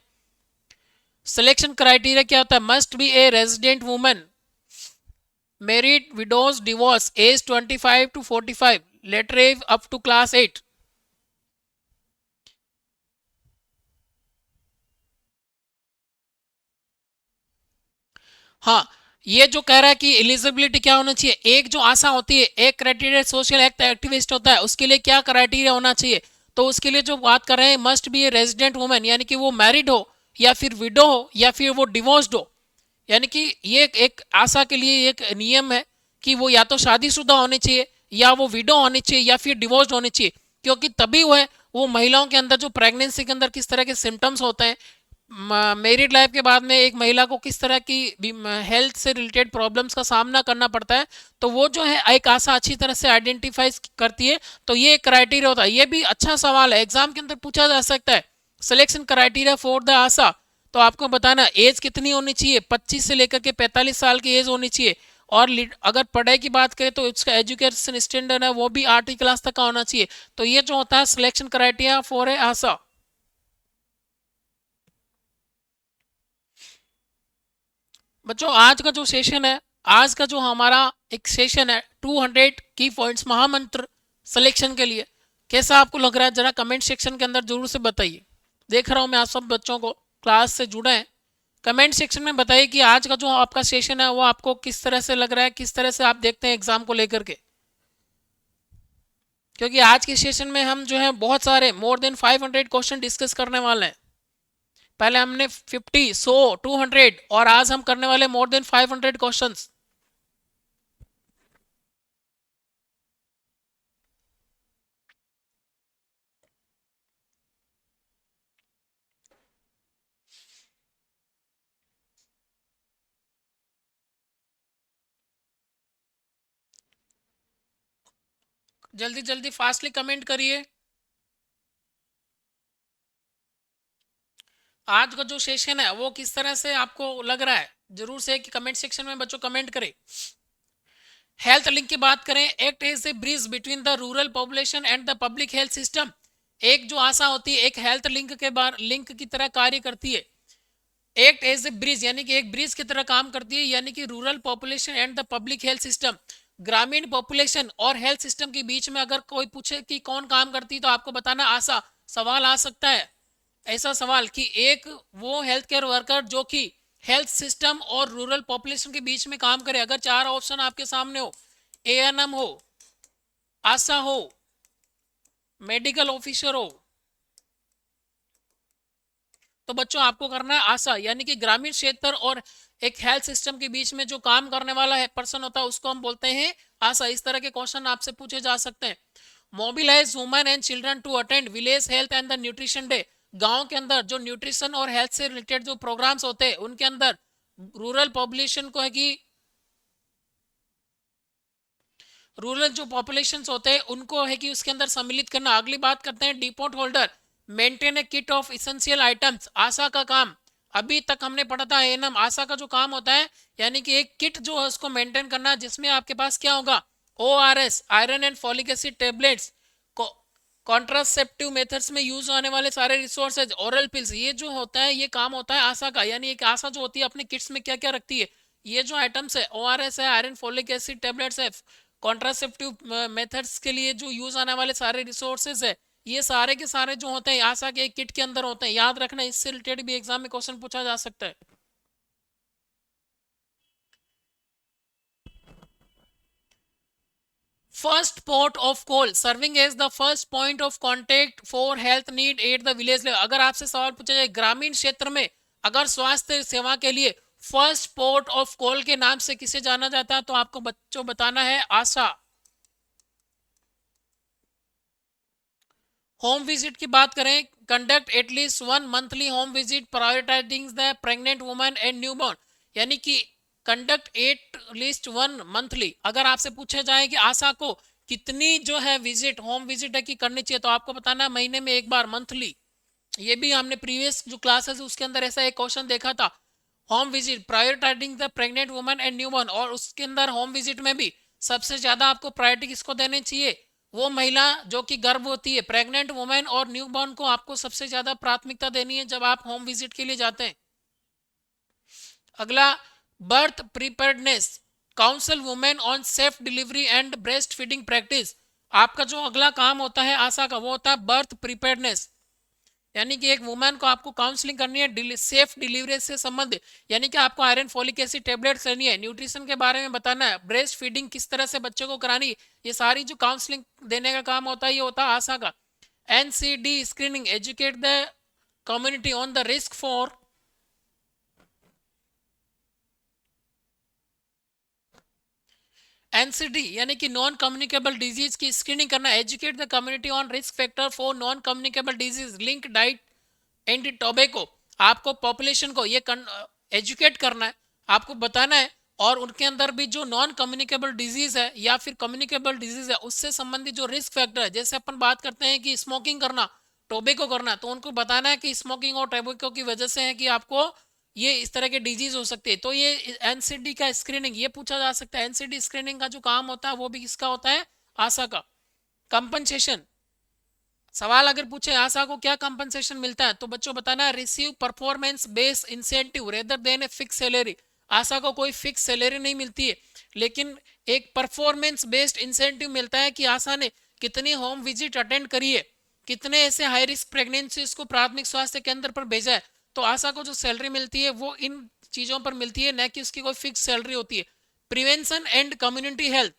सिलेक्शन क्राइटेरिया क्या होता है, must be a resident woman, married, widows, divorce, age 25 to 45, literate as up to class 8। हाँ ये जो कह रहा है कि एलिजिबिलिटी क्या होना चाहिए, एक जो आशा होती है एक क्राइटेरिया सोशल एक्टिविस्ट होता है उसके लिए क्या क्राइटेरिया होना चाहिए, तो उसके लिए जो बात कर रहे हैं must be a resident woman, यानी कि वो मैरिड हो या फिर विडो हो या फिर वो डिवोर्स्ड हो। यानी कि ये एक आशा के लिए एक नियम है कि वो या तो शादीशुदा होनी चाहिए या वो विडो होनी चाहिए या फिर डिवोर्स्ड होनी चाहिए, क्योंकि तभी वो महिलाओं के अंदर जो प्रेगनेंसी के अंदर किस तरह के सिम्टम्स होते हैं, मैरिड लाइफ के बाद में एक महिला को किस तरह की हेल्थ से रिलेटेड प्रॉब्लम्स का सामना करना पड़ता है, तो वो जो है एक आशा अच्छी तरह से आइडेंटिफाई करती है। तो ये एक क्राइटेरिया होता है। ये भी अच्छा सवाल है, एग्जाम के अंदर पूछा जा सकता है। सिलेक्शन क्राइटेरिया फॉर द आशा, तो आपको बताना एज कितनी होनी चाहिए, 25 से लेकर के 45 साल की एज होनी चाहिए। और अगर पढ़ाई की बात करें तो उसका एजुकेशन स्टैंडर्ड है वो भी 8वीं क्लास तक का होना चाहिए। तो ये जो होता है सिलेक्शन क्राइटेरिया फॉर ए आशा। बच्चों आज का जो सेशन है, आज का जो हमारा एक सेशन है 200 की पॉइंट्स महामंत्र सिलेक्शन के लिए, कैसा आपको लग रहा है जरा कमेंट सेक्शन के अंदर जरूर से बताइए। देख रहा हूँ मैं आप सब बच्चों को क्लास से जुड़े हैं। कमेंट सेक्शन में बताइए कि आज का जो आपका सेशन है वो आपको किस तरह से लग रहा है, किस तरह से आप देखते हैं एग्जाम को लेकर के। क्योंकि आज के सेशन में हम जो है बहुत सारे मोर देन 500 क्वेश्चन डिस्कस करने वाले हैं। पहले हमने 50, 100, 200 और आज हम करने वाले मोर देन 500 क्वेश्चंस। जल्दी जल्दी फास्टली कमेंट करिए। आज का जो सेशन है वो किस तरह से आपको लग रहा है, जरूर से कि कमेंट सेक्शन में बच्चों कमेंट करें। हेल्थ लिंक की बात करें, act as a bridge between the rural population and the public health system. एक जो आशा होती है एक हेल्थ लिंक के बार लिंक की तरह कार्य करती है। एक्ट एज ए ब्रिज यानी कि एक ब्रिज की तरह काम करती है, यानी कि rural population and the public health system, ग्रामीण पॉपुलेशन और हेल्थ सिस्टम के बीच में अगर कोई पूछे कि कौन काम करती है तो आपको बताना आशा। सवाल आ सकता है ऐसा सवाल कि एक वो हेल्थ केयर वर्कर जो कि हेल्थ सिस्टम और रूरल पॉपुलेशन के बीच में काम करे। अगर चार ऑप्शन आपके सामने हो, एएनएम हो, आशा हो, मेडिकल ऑफिसर हो, तो बच्चों आपको करना है आशा, यानी कि ग्रामीण क्षेत्र और एक हेल्थ सिस्टम के बीच में जो काम करने वाला है पर्सन होता है उसको हम बोलते हैं आशा। इस तरह के क्वेश्चन आपसे पूछे जा सकते हैं। Mobilize women and children to attend village health and the nutrition day. गांव के अंदर जो न्यूट्रिशन और हेल्थ से रिलेटेड जो प्रोग्राम्स होते हैं उनके अंदर रूरल पॉपुलेशन को है कि रूरल जो पॉपुलेशन होते हैं उनको है कि उसके अंदर सम्मिलित करना। अगली बात करते हैं depot holder maintain a kit of essential items. ASHA का काम अभी तक हमने पढ़ा था एएनएम। आशा का जो काम होता है यानी कि एक किट जो है उसको मेंटेन करना, जिसमें आपके पास क्या होगा, ORS, iron and folic acid tablets, contraceptive methods में यूज होने वाले सारे रिसोर्सेज, ओरल पिल्स, ये जो होता है ये काम होता है आशा का। यानी एक आशा जो होती है अपने किट्स में क्या क्या रखती है, ये जो आइटम्स है ओआरएस है, आयरन फॉलिक एसिड टेबलेट्स है, कॉन्ट्रासेप्टिव मेथड्स के लिए जो यूज आने वाले सारे रिसोर्सेज है, ये सारे के सारे जो होते हैं आशा के एक किट के अंदर होते हैं। याद रखना, इससे रिलेटेड भी एग्जाम में क्वेश्चन पूछा जा सकता है। First port of call serving as the first point of contact for health need at the village level. अगर आपसे सवाल पूछा जाए ग्रामीण क्षेत्र में अगर स्वास्थ्य सेवा के लिए फर्स्ट पोर्ट ऑफ कॉल के नाम से किसे जाना जाता है तो आपको बच्चों बताना है आशा। होम विजिट की बात करें, conduct at least 1 monthly home visit prioritising the pregnant women and newborn. यानी कि कंडक्ट एट लिस्ट 1 मंथली। अगर आपसे पूछा जाए कि आशा को कितनी जो है विजिट, होम विजिट है कि करनी चाहिए, तो आपको बताना है महीने में एक बार, मंथली। ये भी हमने प्रीवियस जो क्लासेस उसके अंदर ऐसा एक क्वेश्चन देखा था, home visit prioritising the pregnant women and newborn, और उसके अंदर होम विजिट में भी सबसे ज्यादा आपको प्रायोरिटी किसको देनी चाहिए, वो महिला जो कि गर्भवती है, प्रेग्नेंट वुमेन और न्यूबॉर्न को आपको सबसे ज्यादा प्राथमिकता देनी है जब आप होम विजिट के लिए जाते हैं। अगला, birth preparedness council women on safe delivery and breast feeding practice. आपका जो अगला काम होता है आशा का वो होता है बर्थ प्रिपेयर्डनेस, यानी कि एक वुमेन को आपको काउंसलिंग करनी है सेफ डिलीवरी से संबंधित। यानी कि आपको आयरन फॉलिक एसिड टेबलेट्स लेनी है, न्यूट्रिशन के बारे में बताना है, ब्रेस्ट फीडिंग किस तरह से बच्चे को करानी है, ये सारी जो काउंसलिंग देने का काम होता है ये होता है आशा का। NCD screening educate the community on the risk for NCD यानी कि नॉन कम्युनिकेबल डिजीज की स्क्रीनिंग करना, educate the community on risk factor for non communicable disease link diet and tobacco. आपको पॉपुलेशन को ये एजुकेट करना है, आपको बताना है, और उनके अंदर भी जो नॉन कम्युनिकेबल डिजीज है या फिर कम्युनिकेबल डिजीज है उससे संबंधित जो रिस्क फैक्टर है, जैसे अपन बात करते हैं कि स्मोकिंग करना, टोबैको करना, तो उनको बताना है कि स्मोकिंग और टोबैको की वजह से है कि आपको ये इस तरह के डिजीज हो सकते हैं। तो ये एनसीडी का स्क्रीनिंग ये पूछा जा सकता है। एनसीडी स्क्रीनिंग का जो काम होता है वो भी किसका होता है, आशा का। कंपनसेशन सवाल अगर पूछे आशा को क्या कंपनसेशन मिलता है तो बच्चों बताना है receive performance based incentive rather than a fix salary. ASHA को कोई फिक्स सैलरी नहीं मिलती है, लेकिन एक परफॉर्मेंस बेस्ड इंसेंटिव मिलता है कि आशा ने कितनी होम विजिट अटेंड करी है, कितने ऐसे हाई रिस्क प्रेगनेंसीज को प्राथमिक स्वास्थ्य केंद्र पर भेजा है। तो आशा को जो सैलरी मिलती है वो इन चीजों पर मिलती है, न कि उसकी कोई फिक्स सैलरी होती है। Prevention and community health,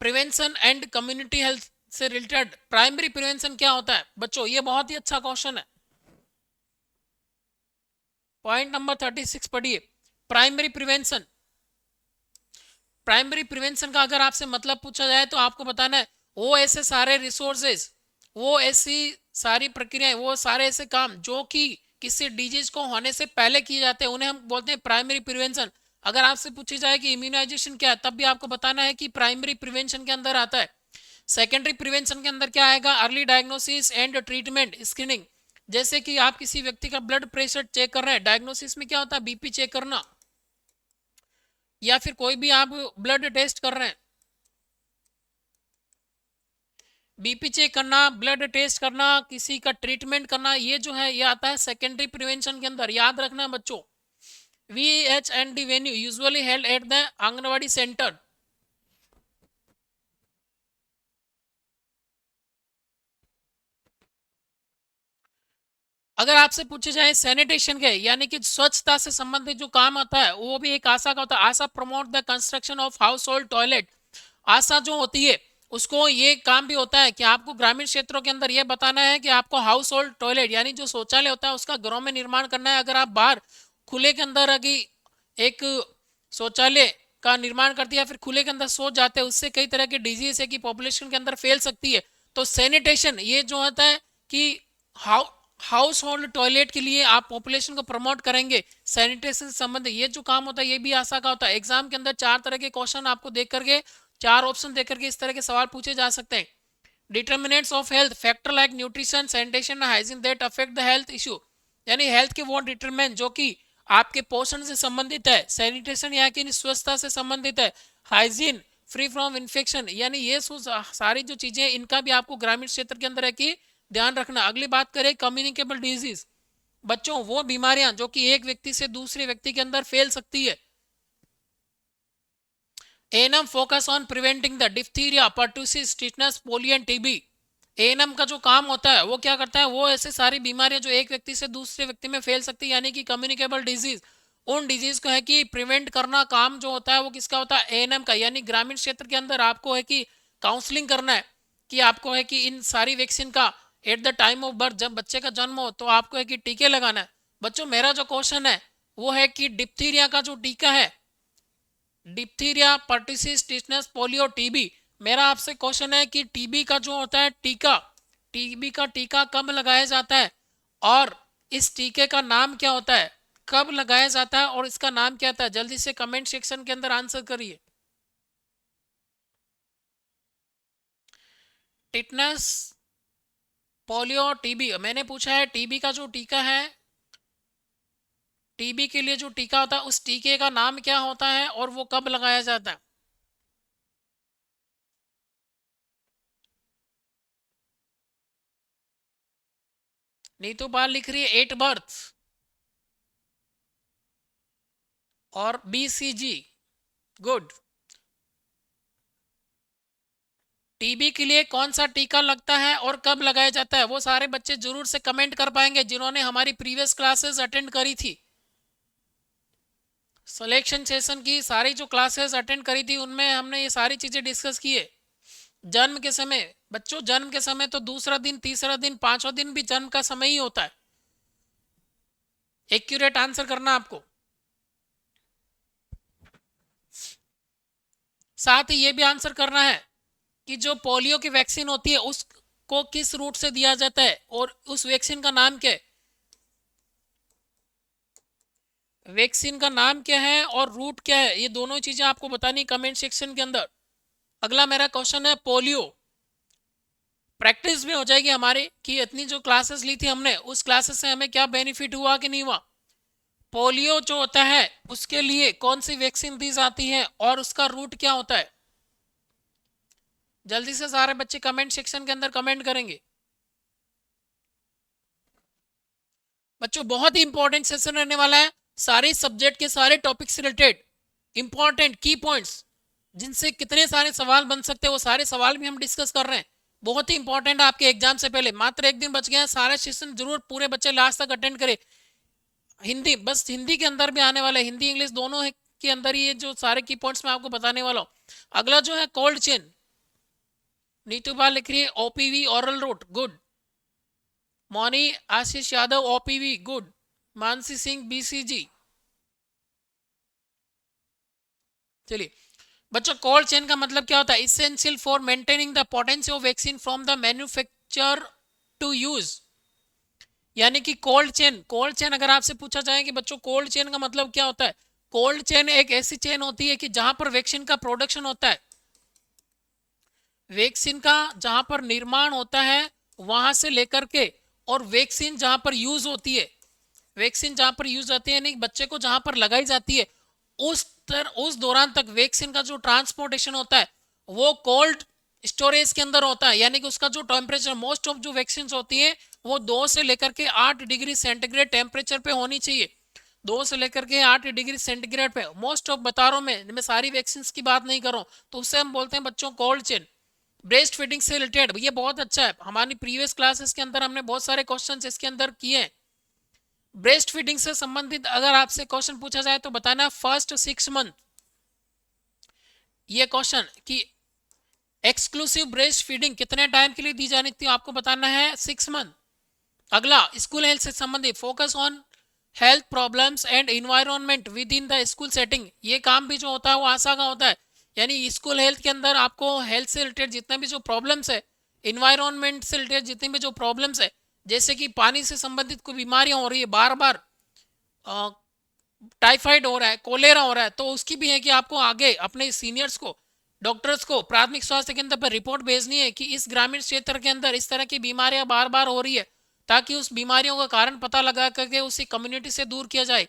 prevention and community health से रिलेटेड प्राइमरी प्रिवेंशन क्या होता है बच्चों, ये बहुत ही अच्छा क्वेश्चन है। पॉइंट नंबर 36 पढ़िए, प्राइमरी प्रिवेंशन। प्राइमरी प्रिवेंशन का अगर आपसे मतलब पूछा जाए तो आपको बताना है वो ऐसे सारे रिसोर्सेज, वो ऐसी सारी प्रक्रियाएं, वो सारे ऐसे काम जो कि किसी डिजीज को होने से पहले किए जाते हैं, उन्हें हम बोलते हैं प्राइमरी प्रिवेंशन। अगर आपसे पूछी जाए कि इम्यूनाइजेशन क्या है, तब भी आपको बताना है कि प्राइमरी प्रिवेंशन के अंदर आता है। सेकेंडरी प्रिवेंशन के अंदर क्या आएगा, early diagnosis and treatment screening. जैसे कि आप किसी व्यक्ति का ब्लड प्रेशर चेक कर रहे हैं, डायग्नोसिस में क्या होता है, बीपी चेक करना, या फिर कोई भी आप ब्लड टेस्ट कर रहे हैं, बीपी चेक करना, ब्लड टेस्ट करना, किसी का ट्रीटमेंट करना, ये जो है ये आता है सेकेंडरी प्रिवेंशन के अंदर। याद रखना बच्चों, VHND venue usually held at the anganwadi centre. अगर आपसे पूछे जाए सैनिटेशन के यानी कि स्वच्छता से संबंधित जो काम आता है, वो भी एक आशा का होता है। ASHA promote the construction of household toilet. ASHA जो होती है उसको ये काम भी होता है कि आपको ग्रामीण क्षेत्रों के अंदर ये बताना है कि आपको हाउस होल्ड टॉयलेट यानी जो शौचालय होता है उसका घरों में निर्माण करना है। अगर आप बाहर खुले के अंदर अभी एक शौचालय का निर्माण कर दिया फिर खुले के अंदर सो जाते हैं, उससे कई तरह की डिजीज है कि पॉपुलेशन के अंदर फैल सकती है। तो सैनिटेशन ये जो होता है कि हाउस होल्ड टॉयलेट के लिए आप पॉपुलेशन को प्रमोट करेंगे, सैनिटेशन से संबंधित ये जो काम होता है ये भी आशा का होता है। एग्जाम के अंदर 4 तरह के क्वेश्चन आपको देख करके, 4 ऑप्शन देख करके इस तरह के सवाल पूछे जा सकते हैं। Determinants of health factor like nutrition, sanitation, hygiene that affect the health issue. यानी हेल्थ के वो डिटरमिनेंट जो कि आपके पोषण से संबंधित है, सैनिटेशन या कि स्वच्छता से संबंधित है, हाइजीन फ्री फ्रॉम इन्फेक्शन, यानी ये सारी जो चीजें इनका भी आपको ग्रामीण क्षेत्र के अंदर है कि ध्यान रखना। अगली बात करें कम्युनिकेबल डिजीज, बच्चों वो बीमारियां जो कि एक व्यक्ति से दूसरे व्यक्ति के अंदर फैल सकती है। Annum focus on preventing the diphtheria, pertussis, tetanus, polio end TB. ANM का जो काम होता है वो क्या करता है, वो ऐसे सारी बीमारियां जो एक व्यक्ति से दूसरे व्यक्ति में फैल सकती है यानी कि कम्युनिकेबल डिजीज, उन डिजीज को है कि प्रिवेंट करना काम जो होता है वो किसका होता है, एएनएम का। यानी ग्रामीण क्षेत्र के अंदर आपको है कि काउंसलिंग करना है कि आपको है कि इन सारी वैक्सीन का at the time of birth, जब बच्चे का जन्म हो तो आपको है कि टीके लगाना है। बच्चों मेरा जो क्वेश्चन है वो है कि डिप्थीरिया का जो टीका है, डिप्थीरिया, पर्टिसिस, टिटनस, पोलियो, टीबी, मेरा आपसे क्वेश्चन है कि टीबी का जो होता है टीका, टीबी का टीका कब लगाया जाता है और इस टीके का नाम क्या होता है, कब लगाया जाता है और इसका नाम क्या होता है। जल्दी से कमेंट सेक्शन के अंदर आंसर करिए। टिटनस, पोलियो, टीबी, मैंने पूछा है टीबी का जो टीका है, टीबी के लिए जो टीका होता है उस टीके का नाम क्या होता है और वो कब लगाया जाता है। नीतू पाल लिख रही है 8 बर्थ और BCG, गुड। टीबी के लिए कौन सा टीका लगता है और कब लगाया जाता है, वो सारे बच्चे जरूर से कमेंट कर पाएंगे जिन्होंने हमारी प्रीवियस क्लासेस अटेंड करी थी। सिलेक्शन सेशन की सारी जो क्लासेस अटेंड करी थी उनमें हमने ये सारी चीजें डिस्कस की है। जन्म के समय, बच्चों जन्म के समय तो दूसरा दिन, तीसरा दिन, पांचवा दिन भी जन्म का समय ही होता है। एक्यूरेट आंसर करना आपको। साथ ही ये भी आंसर करना है कि जो पोलियो की वैक्सीन होती है उसको किस रूट से दिया जाता है और उस वैक्सीन का नाम क्या है, वैक्सीन का नाम क्या है और रूट क्या है, ये दोनों चीजें आपको बतानी कमेंट सेक्शन के अंदर। अगला मेरा क्वेश्चन है पोलियो, प्रैक्टिस भी हो जाएगी हमारी कि इतनी जो क्लासेस ली थी हमने उस क्लासेस से हमें क्या बेनिफिट हुआ कि नहीं हुआ। पोलियो जो होता है उसके लिए कौन सी वैक्सीन दी जाती है और उसका रूट क्या होता है। जल्दी से सारे बच्चे कमेंट सेक्शन के अंदर कमेंट करेंगे। बच्चों बहुत ही इंपॉर्टेंट सेशन रहने वाला है, सारे सब्जेक्ट के सारे टॉपिक से रिलेटेड इंपॉर्टेंट की पॉइंट्स जिनसे कितने सारे सवाल बन सकते हैं, वो सारे सवाल भी हम डिस्कस कर रहे हैं। बहुत ही इंपॉर्टेंट है आपके एग्जाम से पहले, मात्र एक दिन बच गया है। सारा सेशन जरूर पूरे बच्चे लास्ट तक अटेंड करें। हिंदी, बस हिंदी के अंदर भी आने वाला है, हिंदी इंग्लिश दोनों है के अंदर ही ये जो सारे की पॉइंट्स मैं आपको बताने वाला हूँ। अगला जो है कोल्ड चेन, नीतू बाल लिख रही है OPV oral route, good. Mauni Ashish Yadav OPV, good. Mansi Singh BCG. चलिए बच्चों, कोल्ड चेन का मतलब क्या होता है? Essential for maintaining the potency of vaccine from the manufacture to use. यानी कि कोल्ड चेन, कोल्ड चेन अगर आपसे पूछा जाए कि बच्चों कोल्ड चेन का मतलब क्या होता है, कोल्ड चेन एक ऐसी चेन होती है कि जहां पर वैक्सीन का प्रोडक्शन होता है, वैक्सीन का जहां पर निर्माण होता है वहां से लेकर के, और वैक्सीन जहां पर यूज होती है, वैक्सीन जहां पर यूज होती है यानी बच्चे को जहां पर लगाई जाती है, उस दौरान तक वैक्सीन का जो ट्रांसपोर्टेशन होता है वो कोल्ड स्टोरेज के अंदर होता है। यानी कि उसका जो टेम्परेचर, मोस्ट ऑफ जो वैक्सीन होती है वो 2 से लेकर के 8 डिग्री सेंटीग्रेड टेम्परेचर पे होनी चाहिए। 2 से लेकर के 8 डिग्री सेंटीग्रेड पे मोस्ट ऑफ बता रहा हूं मैं सारी वैक्सीन की बात नहीं कर रहा हूं, तो उससे हम बोलते हैं बच्चों कोल्ड चेन। ब्रेस्ट फीडिंग से रिलेटेड ये बहुत अच्छा है, हमारी प्रीवियस क्लासेस के अंदर हमने बहुत सारे क्वेश्चन इसके अंदर किए हैं। ब्रेस्ट फीडिंग से संबंधित अगर आपसे क्वेश्चन पूछा जाए तो बताना फर्स्ट 6 मंथ, ये क्वेश्चन कि एक्सक्लूसिव ब्रेस्ट फीडिंग कितने टाइम के लिए दी जानी थी, आपको बताना है 6 मंथ। अगला स्कूल हेल्थ से संबंधित, focus on health problems and environment with in the school setting. ये काम भी जो होता है वो आशा का होता है, यानी स्कूल हेल्थ के अंदर आपको हेल्थ से रिलेटेड जितने भी जो प्रॉब्लम्स है, इन्वायरमेंट से रिलेटेड जितनी भी जो प्रॉब्लम्स है, जैसे कि पानी से संबंधित कोई बीमारियां हो रही है, बार बार टाइफाइड हो रहा है, कोलेरा हो रहा है, तो उसकी भी है कि आपको आगे अपने सीनियर्स को, डॉक्टर्स को प्राथमिक स्वास्थ्य केंद्र पर रिपोर्ट भेजनी है कि इस ग्रामीण क्षेत्र के अंदर इस तरह की बीमारियां बार बार हो रही है, ताकि उस बीमारियों का कारण पता लगा करके उसी कम्युनिटी से दूर किया जाए।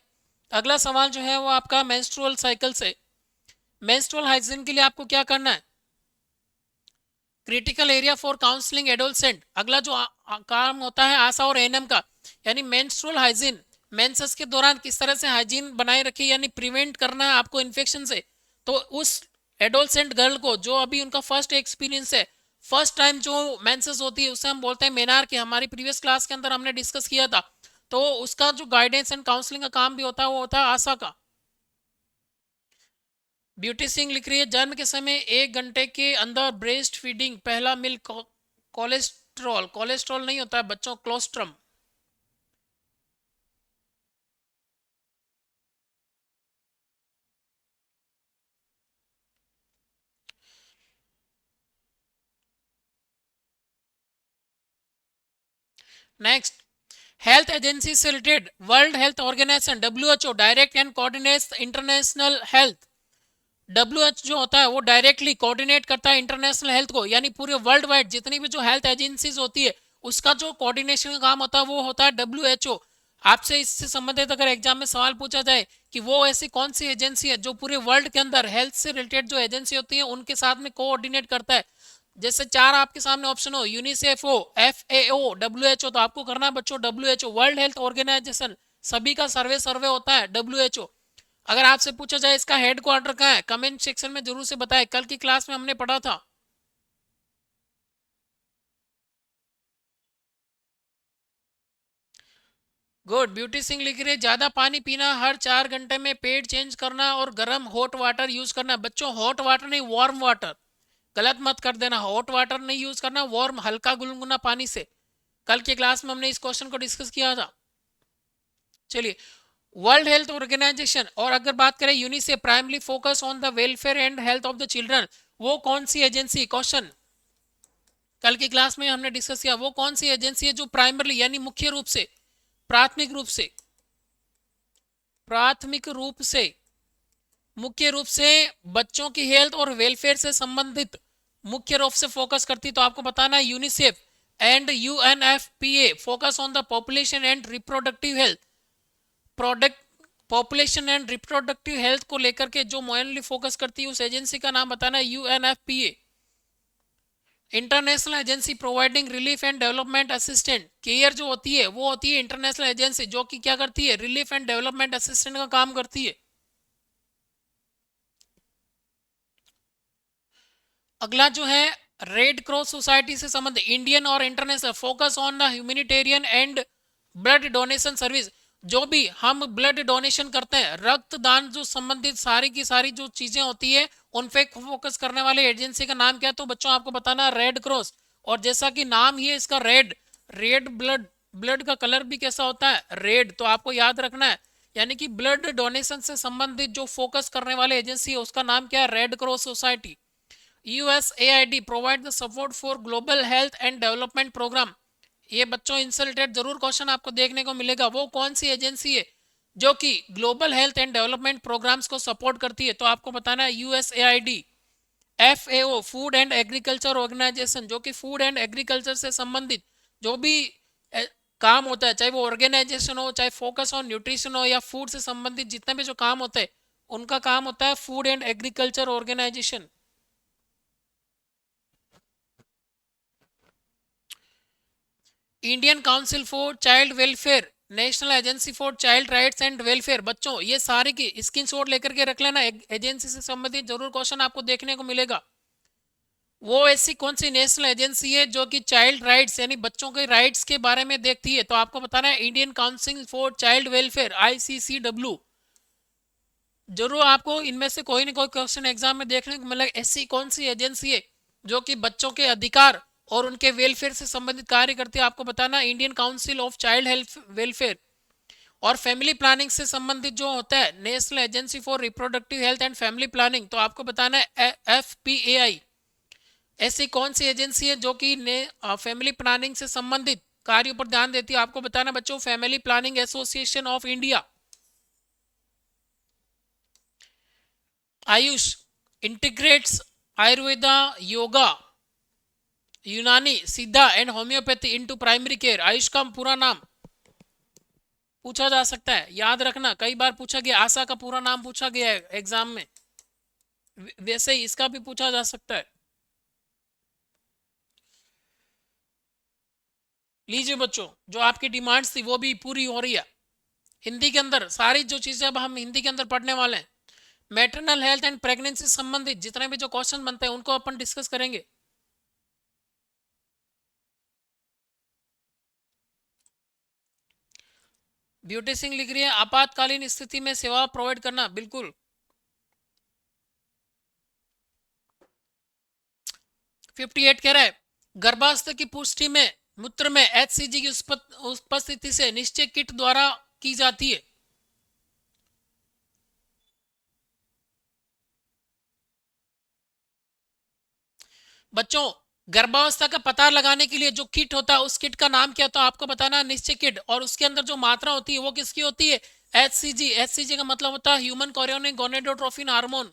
अगला सवाल जो है वो आपका मेंस्ट्रुअल साइकिल से, मेंस्ट्रुअल हाइजीन के लिए आपको क्या करना है? Critical area for counselling adolescent. अगला जो काम होता है आशा और एएनएम का, यानी मेंस्ट्रुअल हाइजीन, मेंसेस के दौरान किस तरह से हाइजीन बनाए रखे, यानी प्रिवेंट करना है आपको इन्फेक्शन से। तो उस एडोलसेंट गर्ल को जो अभी उनका फर्स्ट एक्सपीरियंस है, फर्स्ट टाइम जो मेंसेस होती है उसे हम बोलते हैं मेनार, की हमारी प्रीवियस क्लास के अंदर हमने डिस्कस किया था। तो उसका जो गाइडेंस एंड काउंसलिंग का काम भी होता है वो होता है आशा का। ब्यूटी सिंह लिख रही है जन्म के समय 1 घंटे के अंदर ब्रेस्ट फीडिंग, पहला मिल्क कोलेस्ट्रॉल, कोलेस्ट्रॉल नहीं होता है बच्चों, क्लोस्ट्रम। नेक्स्ट, हेल्थ एजेंसी से related, world health organization WHO direct and coordinates international health. WH जो होता है वो डायरेक्टली कोऑर्डिनेट करता है इंटरनेशनल हेल्थ को, यानी पूरे वर्ल्ड वाइड जितनी भी जो हेल्थ एजेंसीज होती है उसका जो कोऑर्डिनेशन का काम होता है वो होता है डब्ल्यूएचओ। आपसे इससे संबंधित अगर एग्जाम में सवाल पूछा जाए कि वो ऐसी कौन सी एजेंसी है जो पूरे वर्ल्ड के अंदर हेल्थ से रिलेटेड जो एजेंसी होती है उनके साथ में कोऑर्डिनेट करता है, जैसे 4 आपके सामने ऑप्शन हो, यूनिसेफ हो, एफएओ, डब्ल्यूएचओ, तो आपको करना है बच्चों डब्ल्यूएचओ, वर्ल्ड हेल्थ ऑर्गेनाइजेशन, सभी का सर्वे होता है डब्ल्यूएचओ। अगर आपसे पूछा जाए इसका हेड क्वार्टर कहाँ है, कमेंट सेक्शन में जरूर से बताएं, कल की क्लास में हमने पढ़ा था। गुड, ब्यूटी सिंह लिख रही है ज्यादा पानी पीना, हर 4 घंटे में पेट चेंज करना और गर्म हॉट वाटर यूज करना। बच्चों हॉट वाटर नहीं, वार्म वाटर, गलत मत कर देना, हॉट वाटर नहीं यूज करना, वार्म हल्का गुनगुना पानी से। कल की क्लास में हमने इस क्वेश्चन को डिस्कस किया था। चलिए, वर्ल्ड हेल्थ ऑर्गेनाइजेशन, और अगर बात करें UNICEF, primary focus on the welfare and health of the children, वो कौन सी एजेंसी, क्वेश्चन कल की क्लास में हमने डिस्कस किया, वो कौन सी एजेंसी है जो प्राइमरली यानी मुख्य रूप से, प्राथमिक रूप से, प्राथमिक रूप से, मुख्य रूप से बच्चों की हेल्थ और वेलफेयर से संबंधित मुख्य रूप से फोकस करती, तो आपको बताना है UNICEF. And UNFPA focus on the population and reproductive health, product population and reproductive health को लेकर के जो मेनली फोकस करती है उस एजेंसी का नाम बताना है UNFPA. International agency providing relief and development assistant, care जो होती है वो होती है इंटरनेशनल एजेंसी जो कि क्या करती है, रिलीफ एंड डेवलपमेंट असिस्टेंट का काम करती है। अगला जो है रेड क्रॉस सोसाइटी से संबंधित, इंडियन और international focus on the humanitarian and blood donation service. जो भी हम ब्लड डोनेशन करते हैं, रक्तदान जो संबंधित सारी की सारी जो चीजें होती है उन पे फोकस करने वाले एजेंसी का नाम क्या है, तो बच्चों आपको बताना रेड क्रॉस। और जैसा कि नाम ही है इसका रेड, रेड ब्लड, ब्लड का कलर भी कैसा होता है, रेड, तो आपको याद रखना है। यानी कि ब्लड डोनेशन से संबंधित जो फोकस करने वाले एजेंसी है उसका नाम क्या है, Red Cross Society. USAID provide the support for global health and development programme. ये बच्चों इनसे रिलेटेड जरूर क्वेश्चन आपको देखने को मिलेगा, वो कौन सी एजेंसी है जो कि global health and development programmes को सपोर्ट करती है, तो आपको बताना है USAID। FAO food and agriculture organization, जो कि फूड एंड एग्रीकल्चर से संबंधित जो भी काम होता है, चाहे वो ऑर्गेनाइजेशन हो, चाहे फोकस ऑन न्यूट्रिशन हो, या फूड से संबंधित जितने भी जो काम होते हैं उनका काम होता है food and agriculture organization. Indian council for child welfare, national agency for child rights and welfare. बच्चों ये सारे की स्क्रीनशॉट लेकर के रख लेना, एजेंसी से संबंधित जरूर क्वेश्चन आपको देखने को मिलेगा। वो ऐसी कौन सी नेशनल एजेंसी है जो कि चाइल्ड राइट्स यानी बच्चों के राइट्स के बारे में देखती है, तो आपको बताना है Indian council for child welfare, ICCW। जरूर आपको इनमें से कोई ना कोई क्वेश्चन एग्जाम में देखने को मिलेगा, ऐसी कौन सी एजेंसी है जो कि बच्चों के अधिकार और उनके वेलफेयर से संबंधित कार्य करती है, आपको बताना Indian council of child health welfare. और फैमिली प्लानिंग से संबंधित जो होता है national agency for reproductive health and family planning, तो आपको बताना है FPAI। ऐसी कौन सी एजेंसी है जो कि फैमिली प्लानिंग से संबंधित कार्यों पर ध्यान देती है, आपको बताना बच्चों family planning association of India. Ayush integrates Ayurveda, yoga, यूनानी, सिद्धा and homeopathy into primary care. Ayush का पूरा नाम पूछा जा सकता है, याद रखना, कई बार पूछा गया, आशा का पूरा नाम पूछा गया है एग्जाम में, वैसे ही इसका भी पूछा जा सकता है। लीजिए बच्चों, जो आपकी डिमांड्स थी वो भी पूरी हो रही है। हिंदी के अंदर सारी जो चीजें अब हम हिंदी के अंदर पढ़ने वाले हैं, मैटरनल हेल्थ एंड प्रेगनेंसी संबंधित जितने भी जो क्वेश्चन बनते हैं उनको अपन डिस्कस करेंगे। ब्यूटी सिंह लिख रही है आपातकालीन स्थिति में सेवा प्रोवाइड करना, बिल्कुल। 58 कह रहा है गर्भावस्था की पुष्टि में मूत्र में HCG की उपस्थिति से निश्चय किट द्वारा की जाती है। बच्चों गर्भावस्था का पता लगाने के लिए जो किट होता है उस किट का नाम क्या, तो आपको बताना निश्चय किट, और उसके अंदर जो मात्रा होती है वो किसकी होती है, HCG। HCG का मतलब होता है human chorionic gonadotrophin hormone.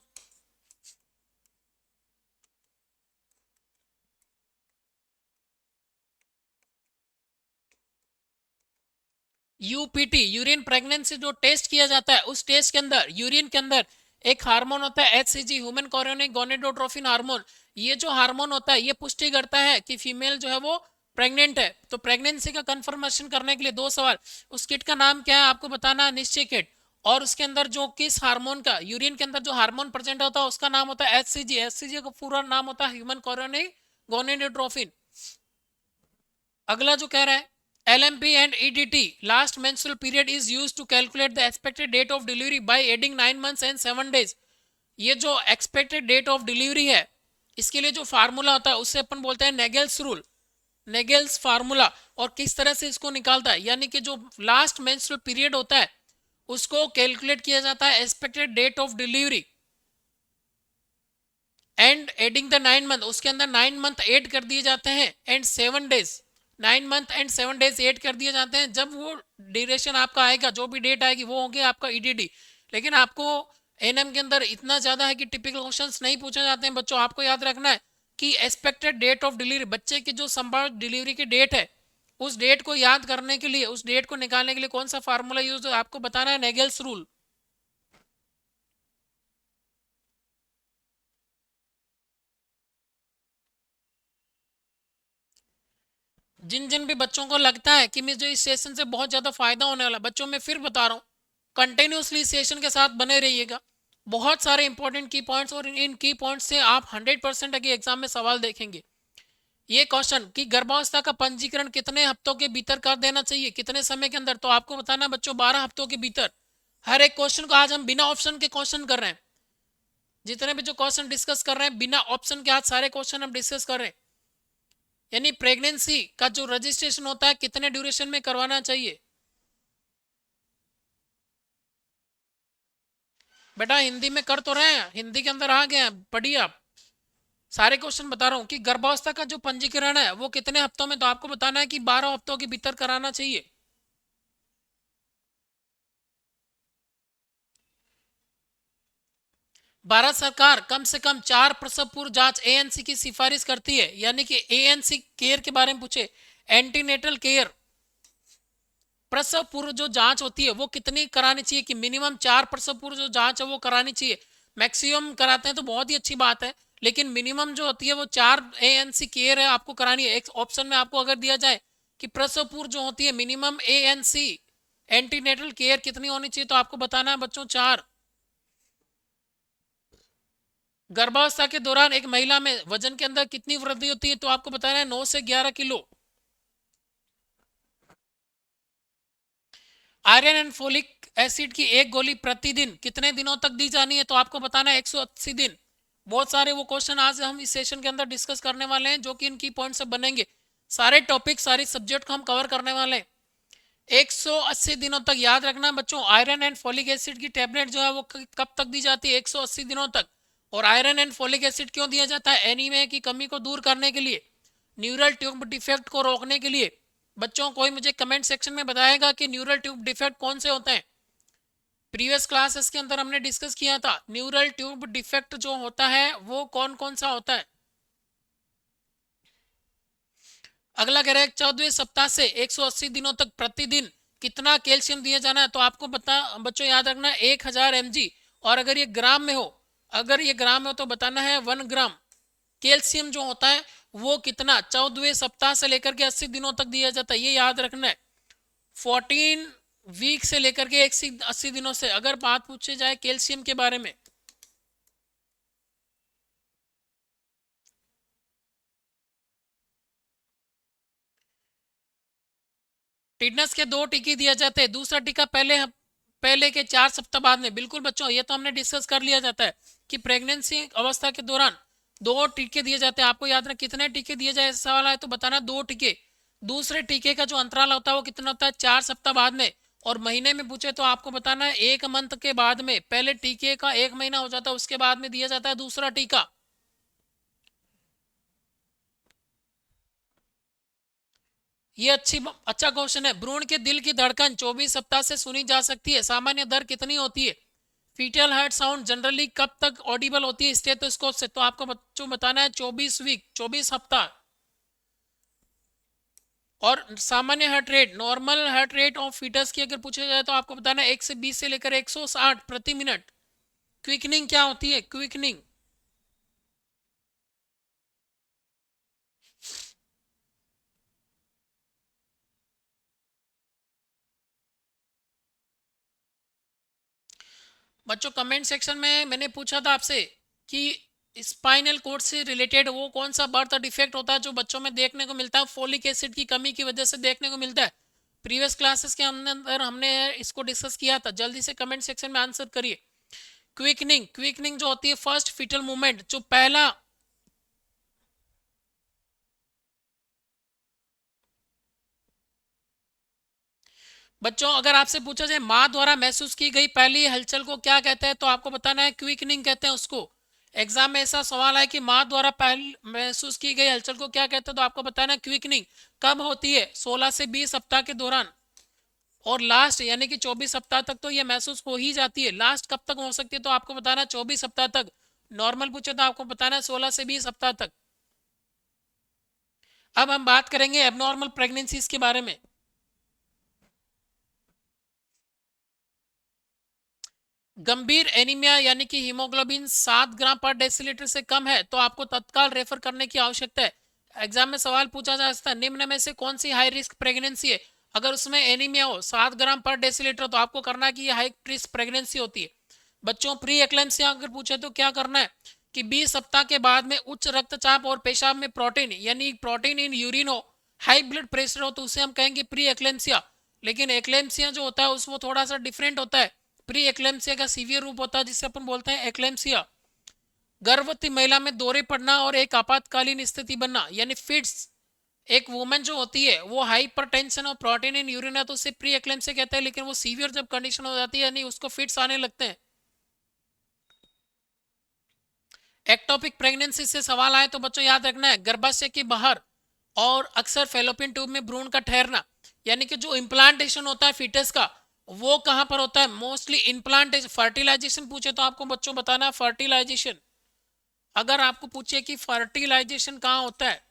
UPT urine pregnancy जो टेस्ट किया जाता है उस टेस्ट के अंदर यूरिन के अंदर एक हार्मोन होता है HCG, human chorionic gonadotrophin hormone. ये जो हार्मोन होता है ये पुष्टि करता है कि फीमेल जो है वो प्रेग्नेंट है। तो प्रेगनेंसी का कंफर्मेशन करने के लिए दो सवाल, उस किट का नाम क्या है आपको बताना निश्चय किट, और उसके अंदर जो किस हार्मोन का यूरिन के अंदर जो हार्मोन प्रेजेंट होता है उसका नाम होता है HCG। HCG का पूरा नाम होता है ह्यूमन कोरियोनिक गोनेडोट्रोफिन। अगला जो कह रहा है LMP and EDT last menstrual period is used to calculate the expected date of delivery by adding 9 months and 7 days। ये जो expected date of delivery है इसके लिए जो फार्मूला होता है उसे अपन बोलते हैं नेगेल्स रूल, नेगेल्स फार्मूला। और किस तरह से इसको निकालता है, यानी कि जो लास्ट मेंस्ट्रुअल पीरियड होता है उसको कैलकुलेट किया जाता है expected date of delivery and adding the 9 month, उसके अंदर 9 मंथ ऐड कर दिए जाते हैं and 7 days, 9 month and 7 days add कर दिए जाते हैं। जब वो ड्यूरेशन आपका आएगा, जो भी डेट आएगी वो होगी आपका EDD। लेकिन आपको एनएम के अंदर इतना ज़्यादा है कि टिपिकल क्वेश्चंस नहीं पूछे जाते हैं बच्चों। आपको याद रखना है कि एक्सपेक्टेड डेट ऑफ डिलीवरी, बच्चे की जो संभावित डिलीवरी की डेट है उस डेट को याद करने के लिए, उस डेट को निकालने के लिए कौन सा फार्मूला यूज है आपको बताना है, नेगेल्स रूल। जिन जिन भी बच्चों को लगता है कि मुझे इस सेशन से बहुत ज़्यादा फायदा होने वाला, बच्चों में फिर बता रहा हूँ, कंटिन्यूसली सेशन के साथ बने रहिएगा। बहुत सारे इंपॉर्टेंट की पॉइंट्स और इन की पॉइंट्स से आप 100% अगले एग्जाम में सवाल देखेंगे। ये क्वेश्चन कि गर्भावस्था का पंजीकरण कितने हफ्तों के भीतर कर देना चाहिए, कितने समय के अंदर, तो आपको बताना है बच्चों 12 हफ्तों के भीतर। हर एक क्वेश्चन को आज हम बिना ऑप्शन के क्वेश्चन कर रहे हैं। जितने भी जो क्वेश्चन डिस्कस कर रहे हैं बिना ऑप्शन के आज सारे क्वेश्चन हम डिस्कस कर रहे हैं। यानी प्रेगनेंसी का जो रजिस्ट्रेशन होता है कितने ड्यूरेशन में करवाना चाहिए। बेटा हिंदी में कर तो रहे हैं, हिंदी के अंदर आ गए हैं, पढ़िए आप। सारे क्वेश्चन बता रहा हूँ कि गर्भावस्था का जो पंजीकरण है वो कितने हफ्तों में, तो आपको बताना है कि 12 हफ्तों के भीतर कराना चाहिए। भारत सरकार कम से कम 4 प्रसव पूर्व जांच एएनसी की सिफारिश करती है। यानी कि एएनसी केयर के बारे में पूछे, एंटीनेटल केयर, प्रसव पूर्व जो जांच होती है वो कितनी करानी चाहिए, कि मिनिमम 4 प्रसव पूर्व जो जांच है वो करानी चाहिए। मैक्सिमम कराते हैं तो बहुत ही अच्छी बात है, लेकिन मिनिमम जो होती है वो 4 एएनसी केयर है आपको करानी है। एक ऑप्शन में आपको अगर दिया जाए कि प्रसव पूर्व जो होती है मिनिमम एएनसी एंटीनेटल केयर कितनी होनी चाहिए, तो आपको बताना है बच्चों 4। गर्भावस्था के दौरान एक महिला में वजन के अंदर कितनी वृद्धि होती है, तो आपको बताना है 9 से 11 kilo. Iron and folic acid की एक गोली प्रतिदिन कितने दिनों तक दी जानी है, तो आपको बताना है 180 दिन। बहुत सारे वो क्वेश्चन आज हम इस सेशन के अंदर डिस्कस करने वाले हैं जो कि इनकी पॉइंट से बनेंगे। सारे टॉपिक सारी सब्जेक्ट को हम कवर करने वाले हैं। 180 दिनों तक याद रखना बच्चों। आयरन एंड फोलिक एसिड की टेबलेट जो है वो कब तक दी जाती है, 180 दिनों तक। और आयरन एंड फोलिक एसिड क्यों दिया जाता है, एनीमिया की कमी को दूर करने के लिए, न्यूरल ट्यूब डिफेक्ट को रोकने के लिए। बच्चों कोई मुझे कमेंट सेक्शन में बताएगा कि न्यूरल ट्यूब डिफेक्ट कौन से होते हैं। प्रीवियस क्लासेस के अंदर हमने डिस्कस किया था न्यूरल ट्यूब डिफेक्ट जो होता है वो कौन कौन सा होता है। अगला कह रहा है 14वें सप्ताह से 180 दिनों तक प्रतिदिन कितना कैल्शियम दिया जाना है, तो आपको बता बच्चों याद रखना 1000 mg। और अगर ये ग्राम में हो, अगर ये ग्राम में हो तो बताना है 1 ग्राम कैल्शियम जो होता है वो कितना 14वें सप्ताह से लेकर के 80 दिनों तक दिया जाता है, ये याद रखना है। 14 वीक से लेकर के 180 दिनों से अगर बात पूछी जाए कैल्शियम के बारे में। टिटनेस के 2 टीके दिया जाते हैं, दूसरा टीका पहले के 4 सप्ताह बाद में। बिल्कुल बच्चों ये तो हमने डिस्कस कर लिया जाता है कि प्रेगनेंसी अवस्था के दौरान 2 टीके दिए जाते हैं। आपको याद रखना कितने टीके दिए जाए, ऐसा सवाल है तो बताना 2 टीके। दूसरे टीके का जो अंतराल होता है वो कितना होता है, 4 सप्ताह बाद में। और महीने में पूछे तो आपको बताना है 1 मंथ के बाद में। पहले टीके का 1 महीना हो जाता है उसके बाद में दिया जाता है दूसरा टीका। ये अच्छा क्वेश्चन है। भ्रूण के दिल की धड़कन 24 सप्ताह से सुनी जा सकती है, सामान्य दर कितनी होती है। फीटल हार्ट साउंड जनरली कब तक ऑडिबल होती है स्टेथोस्कोप से, तो आपको बच्चों बताना है 24 वीक, 24 हफ्ता। और सामान्य heart rate, normal heart rate of foetus की अगर पूछा जाए तो आपको बताना है 120 से लेकर 160 प्रति मिनट। क्विकनिंग क्या होती है, क्विकनिंग। बच्चों कमेंट सेक्शन में मैंने पूछा था आपसे कि स्पाइनल कोड से रिलेटेड वो कौन सा बर्थ डिफेक्ट होता है जो बच्चों में देखने को मिलता है, फोलिक एसिड की कमी की वजह से देखने को मिलता है। प्रीवियस क्लासेस के अंदर हमने इसको डिस्कस किया था, जल्दी से कमेंट सेक्शन में आंसर करिए। क्विकनिंग, क्विकनिंग जो होती है फर्स्ट फीटल मूवमेंट, जो पहला। बच्चों अगर आपसे पूछा जाए माँ द्वारा महसूस की गई पहली हलचल को क्या कहते हैं, तो आपको बताना है क्विकनिंग कहते हैं उसको। एग्जाम में ऐसा सवाल है कि माँ द्वारा पहली महसूस की गई हलचल को क्या कहते हैं, तो आपको बताना है क्विकनिंग। कब होती है, 16 से 20 सप्ताह के दौरान। और लास्ट यानी कि 24 सप्ताह तक तो ये महसूस हो ही जाती है। लास्ट कब तक हो सकती है, तो आपको बताना है 24 सप्ताह तक। नॉर्मल पूछे तो आपको बताना है 16 से 20 सप्ताह तक। अब हम बात करेंगे एबनॉर्मल प्रेगनेंसीज के बारे में। गंभीर एनीमिया यानी कि हीमोग्लोबिन 7 ग्राम पर डेसिलीटर से कम है तो आपको तत्काल रेफर करने की आवश्यकता है। एग्जाम में सवाल पूछा जा सकता है, निम्न में से कौन सी हाई रिस्क प्रेगनेंसी है? अगर उसमें एनीमिया हो 7 ग्राम पर डेसीलीटर तो आपको करना है कि ये हाई रिस्क प्रेगनेंसी होती है। बच्चों प्री एक्लेम्सिया अगर पूछे तो क्या करना है कि 20 सप्ताह के बाद में उच्च रक्तचाप और पेशाब में प्रोटीन यानी प्रोटीन इन यूरिन हो, हाई ब्लड प्रेशर हो, तो उसे हम कहेंगे प्री एक्लेम्सिया। लेकिन एक्लेम्सिया जो होता है उसमें थोड़ा सा डिफरेंट होता है। प्री एक्लेम्सिया का सीवियर रूप होता है जिसे अपन बोलते हैं एक्लेम्सिया। गर्भवती महिला में दौरे पड़ना और एक आपातकालीन स्थिति बनना यानी फिट्स। एक वुमेन जो होती है वो हाइपरटेंशन और प्रोटीन इन यूरिन है तो उसे प्री एक्लेम्सिया कहते हैं, लेकिन वो सीवियर जब कंडीशन हो जाती है यानी उसको फिट्स आने लगते हैं। एक्टोपिक प्रेगनेंसी से सवाल आए तो बच्चों याद रखना है गर्भाशय के बाहर और अक्सर फेलोपियन ट्यूब में भ्रूण का ठहरना यानी कि जो इम्प्लांटेशन होता है फीटस का वो कहां पर होता है? Mostly implantation. फर्टिलाइजेशन पूछे तो आपको बच्चों बताना है फर्टिलाइजेशन। अगर आपको पूछे कि फर्टिलाइजेशन कहां होता है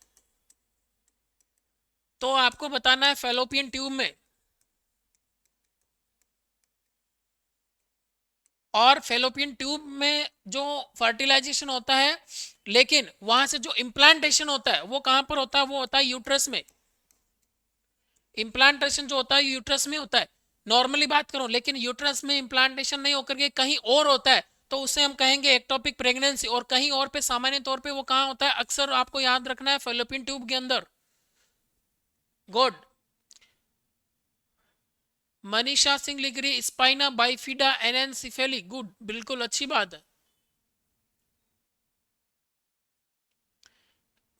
तो आपको बताना है फेलोपियन ट्यूब में। और फेलोपियन ट्यूब में जो फर्टिलाइजेशन होता है, लेकिन वहां से जो इम्प्लांटेशन होता है वो कहां पर होता है? वो होता है यूट्रस में। इम्प्लांटेशन जो होता है यूट्रस में होता है, नॉर्मली बात करूं, लेकिन यूट्रस में इम्प्लांटेशन नहीं होकर के कहीं और होता है तो उसे हम कहेंगे एक्टोपिक प्रेगनेंसी। और कहीं और पे सामान्य तौर पे वो कहां होता है? अक्सर आपको याद रखना है फेलोपियन ट्यूब के अंदर। गुड। मनीषा सिंह लिख रही स्पाइना बाइफिडा एनेंसिफेली। गुड, बिल्कुल अच्छी बात है।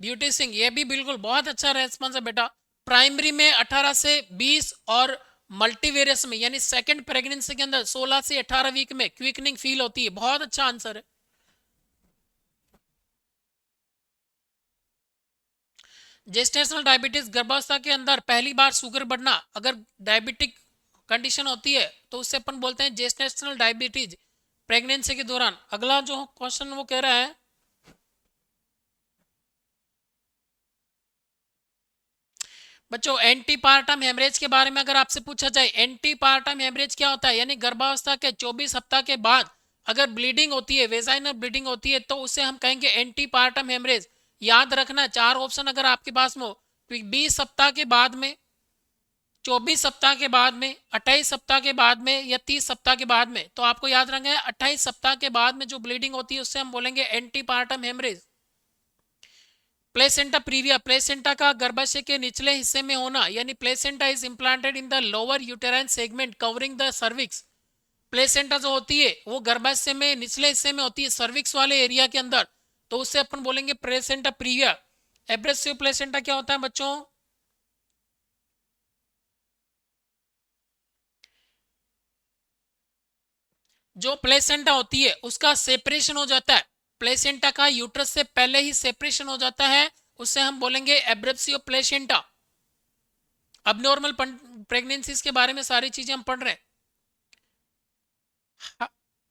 ब्यूटी सिंह, ये भी बिल्कुल बहुत अच्छा रेस्पॉन्स है बेटा। प्राइमरी में 18 से 20 और मल्टीवेरियस में यानी सेकंड प्रेगनेंसी के अंदर 16 से 18 वीक में क्विकनिंग फील होती है। बहुत अच्छा आंसर है। जेस्टेशनल डायबिटीज गर्भावस्था के अंदर पहली बार शुगर बढ़ना अगर डायबिटिक कंडीशन होती है तो उससे अपन बोलते हैं जेस्टेशनल डायबिटीज प्रेगनेंसी के दौरान। अगला जो क्वेश्चन वो कह रहा है बच्चों एंटीपार्टम हेमरेज के बारे में अगर आपसे पूछा जाए एंटीपार्टम हेमरेज क्या होता है, यानी गर्भावस्था के 24 सप्ताह के बाद अगर ब्लीडिंग होती है, वेजाइनल ब्लीडिंग होती है, तो उसे हम कहेंगे एंटीपार्टम हेमरेज। याद रखना 4 ऑप्शन अगर आपके पास में हो, 20 सप्ताह के बाद में, 24 सप्ताह के बाद में, 28 सप्ताह के बाद में या 30 सप्ताह के बाद में, तो आपको याद रखना है 28 सप्ताह के बाद में जो ब्लीडिंग होती है उससे हम बोलेंगे antepartum haemorrhage. Placenta previa, placenta का गर्भाशय के निचले हिस्से में होना यानी placenta is implanted in the lower uterine segment covering the cervix. Placenta जो होती है वो गर्भाशय में निचले हिस्से में होती है सर्विक्स वाले एरिया के अंदर, तो उससे अपन बोलेंगे प्लेसेंटा प्रीविया। एब्रेसिव प्लेसेंटा क्या होता है बच्चों? जो प्लेसेंटा होती है उसका सेपरेशन हो जाता है, प्लेसेंटा का यूट्रस से पहले ही सेपरेशन हो जाता है, उससे हम बोलेंगे एब्रेसिव प्लेसेंटा। अबनॉर्मल प्रेगनेंसीज के बारे में सारी चीजें हम पढ़ रहे हैं।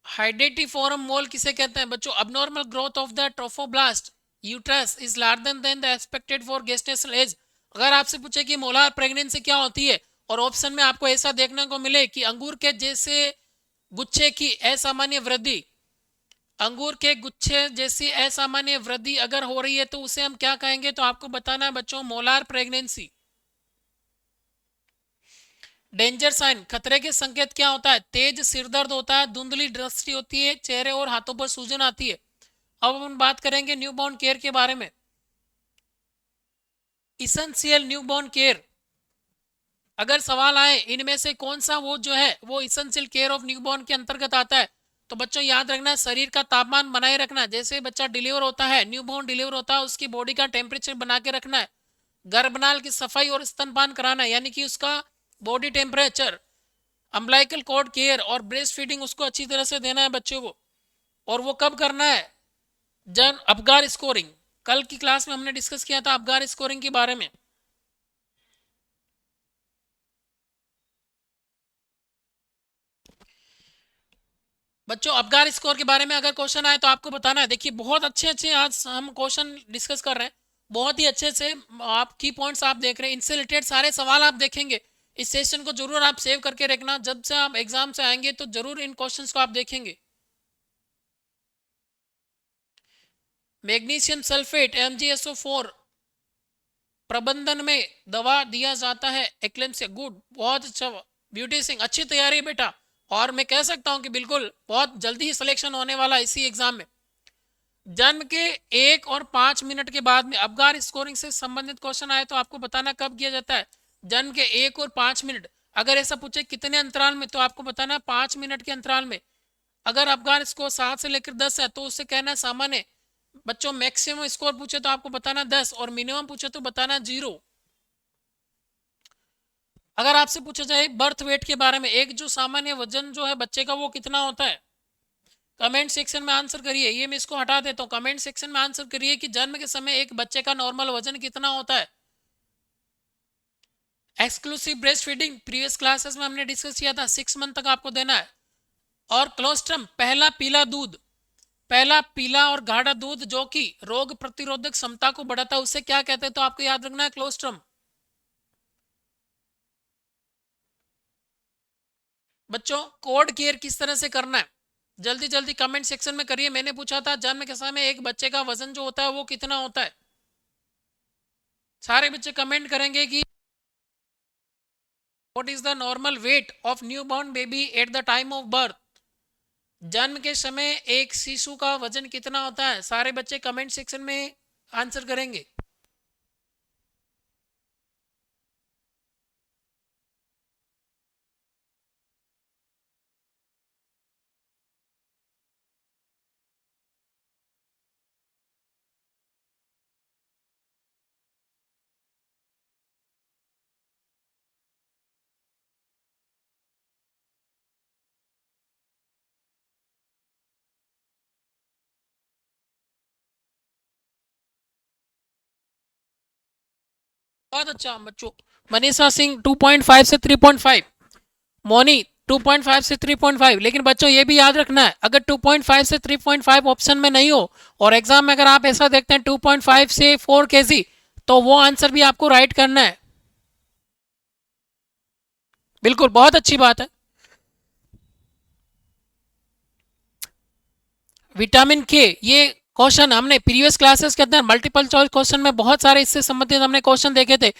हाइडेटिफोरम मोल किसे कहते हैं बच्चों? Abnormal growth of the trophoblast uterus is larger than the expected for gestational age. अगर आपसे पूछे कि मोलार प्रेगनेंसी क्या होती है और ऑप्शन में आपको ऐसा देखने को मिले कि अंगूर के जैसे गुच्छे की असामान्य वृद्धि, अंगूर के गुच्छे जैसी असामान्य वृद्धि अगर हो रही है तो उसे हम क्या कहेंगे? तो आपको बताना है बच्चों मोलार प्रेगनेंसी। डेंजर साइन, खतरे के संकेत क्या होता है? तेज सिरदर्द होता है, धुंधली दृष्टि होती है, चेहरे और हाथों पर सूजन आती है। अब हम बात करेंगे न्यूबॉर्न केयर के बारे में। इसेंशियल न्यूबॉर्न केयर, अगर सवाल आए इनमें से कौन सा वो जो है वो इसेंशियल केयर ऑफ न्यूबॉर्न के अंतर्गत आता है, तो बच्चों याद रखना शरीर का तापमान बनाए रखना। जैसे बच्चा डिलीवर होता है, न्यूबॉर्न डिलीवर होता है, उसकी बॉडी का टेम्परेचर बना के रखना है। गर्भनाल की सफाई और स्तनपान कराना यानी कि उसका body temperature. Umbilical cord care और ब्रेस्ट फीडिंग उसको अच्छी तरह से देना है बच्चों को। और वो कब करना है? जन अपगार स्कोरिंग, कल की क्लास में हमने डिस्कस किया था अपगार स्कोरिंग के बारे में। बच्चों अपगार स्कोर के बारे में अगर क्वेश्चन आए तो आपको बताना है। देखिए बहुत अच्छे अच्छे आज हम क्वेश्चन डिस्कस कर रहे हैं, बहुत ही अच्छे से आप की पॉइंट्स आप देख रहे हैं, इनसे रिलेटेड सारे सवाल आप देखेंगे। इस सेशन को जरूर आप सेव करके रखना, जब से आप एग्जाम से आएंगे तो जरूर इन क्वेश्चंस को आप देखेंगे। मैग्नीशियम सल्फेट MgSO4 प्रबंधन में दवा दिया जाता है एक्लेम्सिया। गुड, बहुत अच्छा, ब्यूटी सिंह, अच्छी तैयारी है बेटा। और मैं कह सकता हूं कि बिल्कुल बहुत जल्दी ही सिलेक्शन होने वाला है इसी एग्जाम में। जन्म के 1 और 5 मिनट के बाद में अबगार स्कोरिंग से संबंधित क्वेश्चन आए तो आपको बताना कब किया जाता है। जन्म के 1 और 5 मिनट, अगर ऐसा पूछे कितने अंतराल में, तो आपको बताना 5 मिनट के अंतराल में। अगर अफगान स्कोर 7 से लेकर 10 है तो उससे कहना सामान्य। बच्चों मैक्सिमम स्कोर पूछे तो आपको बताना 10 और मिनिमम पूछे तो बताना 0। अगर आपसे पूछा जाए बर्थ वेट के बारे में, एक जो सामान्य वजन जो है बच्चे का वो कितना होता है, कमेंट सेक्शन में आंसर करिए। ये मैं इसको हटा देता हूँ, कमेंट सेक्शन में आंसर करिए कि जन्म के समय एक बच्चे का नॉर्मल वजन कितना होता है। Exclusive breast feeding previous classes में हमने डिस्कस किया था, 6 मंथ तक आपको देना है। और क्लोस्ट्रम, पहला पीला दूध, पहला पीला और गाढ़ा दूध जो कि रोग प्रतिरोधक क्षमता को बढ़ाता है, उसे क्या कहते हैं, तो आपको याद रखना है क्लोस्ट्रम। बच्चों कोड केयर किस तरह से करना है, जल्दी जल्दी कमेंट सेक्शन में करिए। मैंने पूछा था जन्म के समय एक बच्चे का वजन जो होता है वो कितना होता है। सारे बच्चे कमेंट करेंगे कि what is the normal weight of newborn baby at the time of birth. जन्म के समय एक शिशु का वजन कितना होता है, सारे बच्चे कमेंट सेक्शन में आंसर करेंगे। बहुत अच्छा बच्चों। मनीषा सिंह 2.5 से 3.5, मोनी 2.5 से 3.5। लेकिन बच्चों ये भी याद रखना है, अगर 2.5 से 3.5 ऑप्शन में नहीं हो और एग्जाम में अगर आप ऐसा देखते हैं 2.5 से 4 kg, तो वो आंसर भी आपको राइट करना है। बिल्कुल, बहुत अच्छी बात है। विटामिन के, ये क्वेश्चन हमने प्रीवियस क्लासेस के अंदर मल्टीपल चॉइस क्वेश्चन में बहुत सारे इससे संबंधित हमने क्वेश्चन देखे थे।